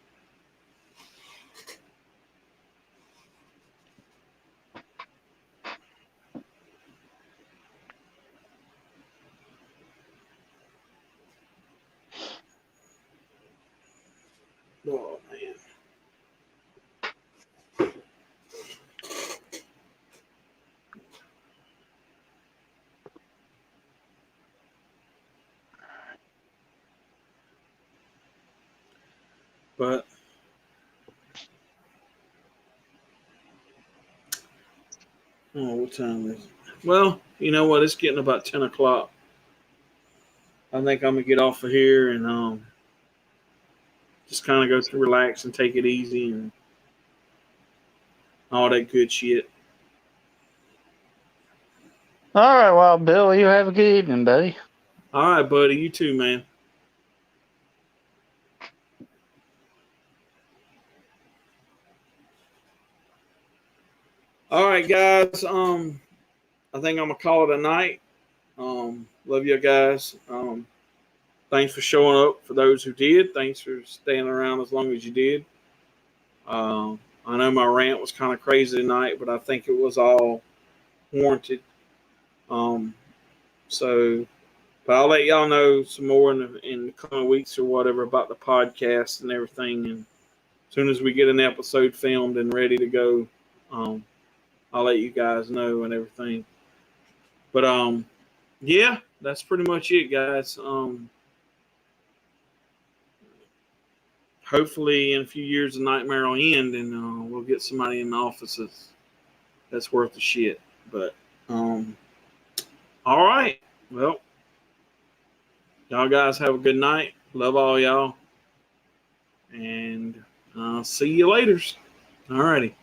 oh man. But oh, what time is it? Well, you know what? It's getting about 10 o'clock. I think I'm gonna get off of here and just kind of go to relax and take it easy and all that good shit. All right, well, Bill, you have a good evening, buddy. All right, buddy. You too, man. All right, guys. I think I'm gonna call it a night. Love you guys. Thanks for showing up. For those who did, thanks for staying around as long as you did. I know my rant was kind of crazy tonight, but I think it was all warranted. Um, so, but I'll let y'all know some more in the coming weeks or whatever about the podcast and everything. And as soon as we get an episode filmed and ready to go, I'll let you guys know and everything. But yeah, that's pretty much it, guys. Hopefully, in a few years, the nightmare will end, and we'll get somebody in the offices that's worth the shit. But all right, well, y'all guys have a good night. Love all y'all, and see you later. All righty.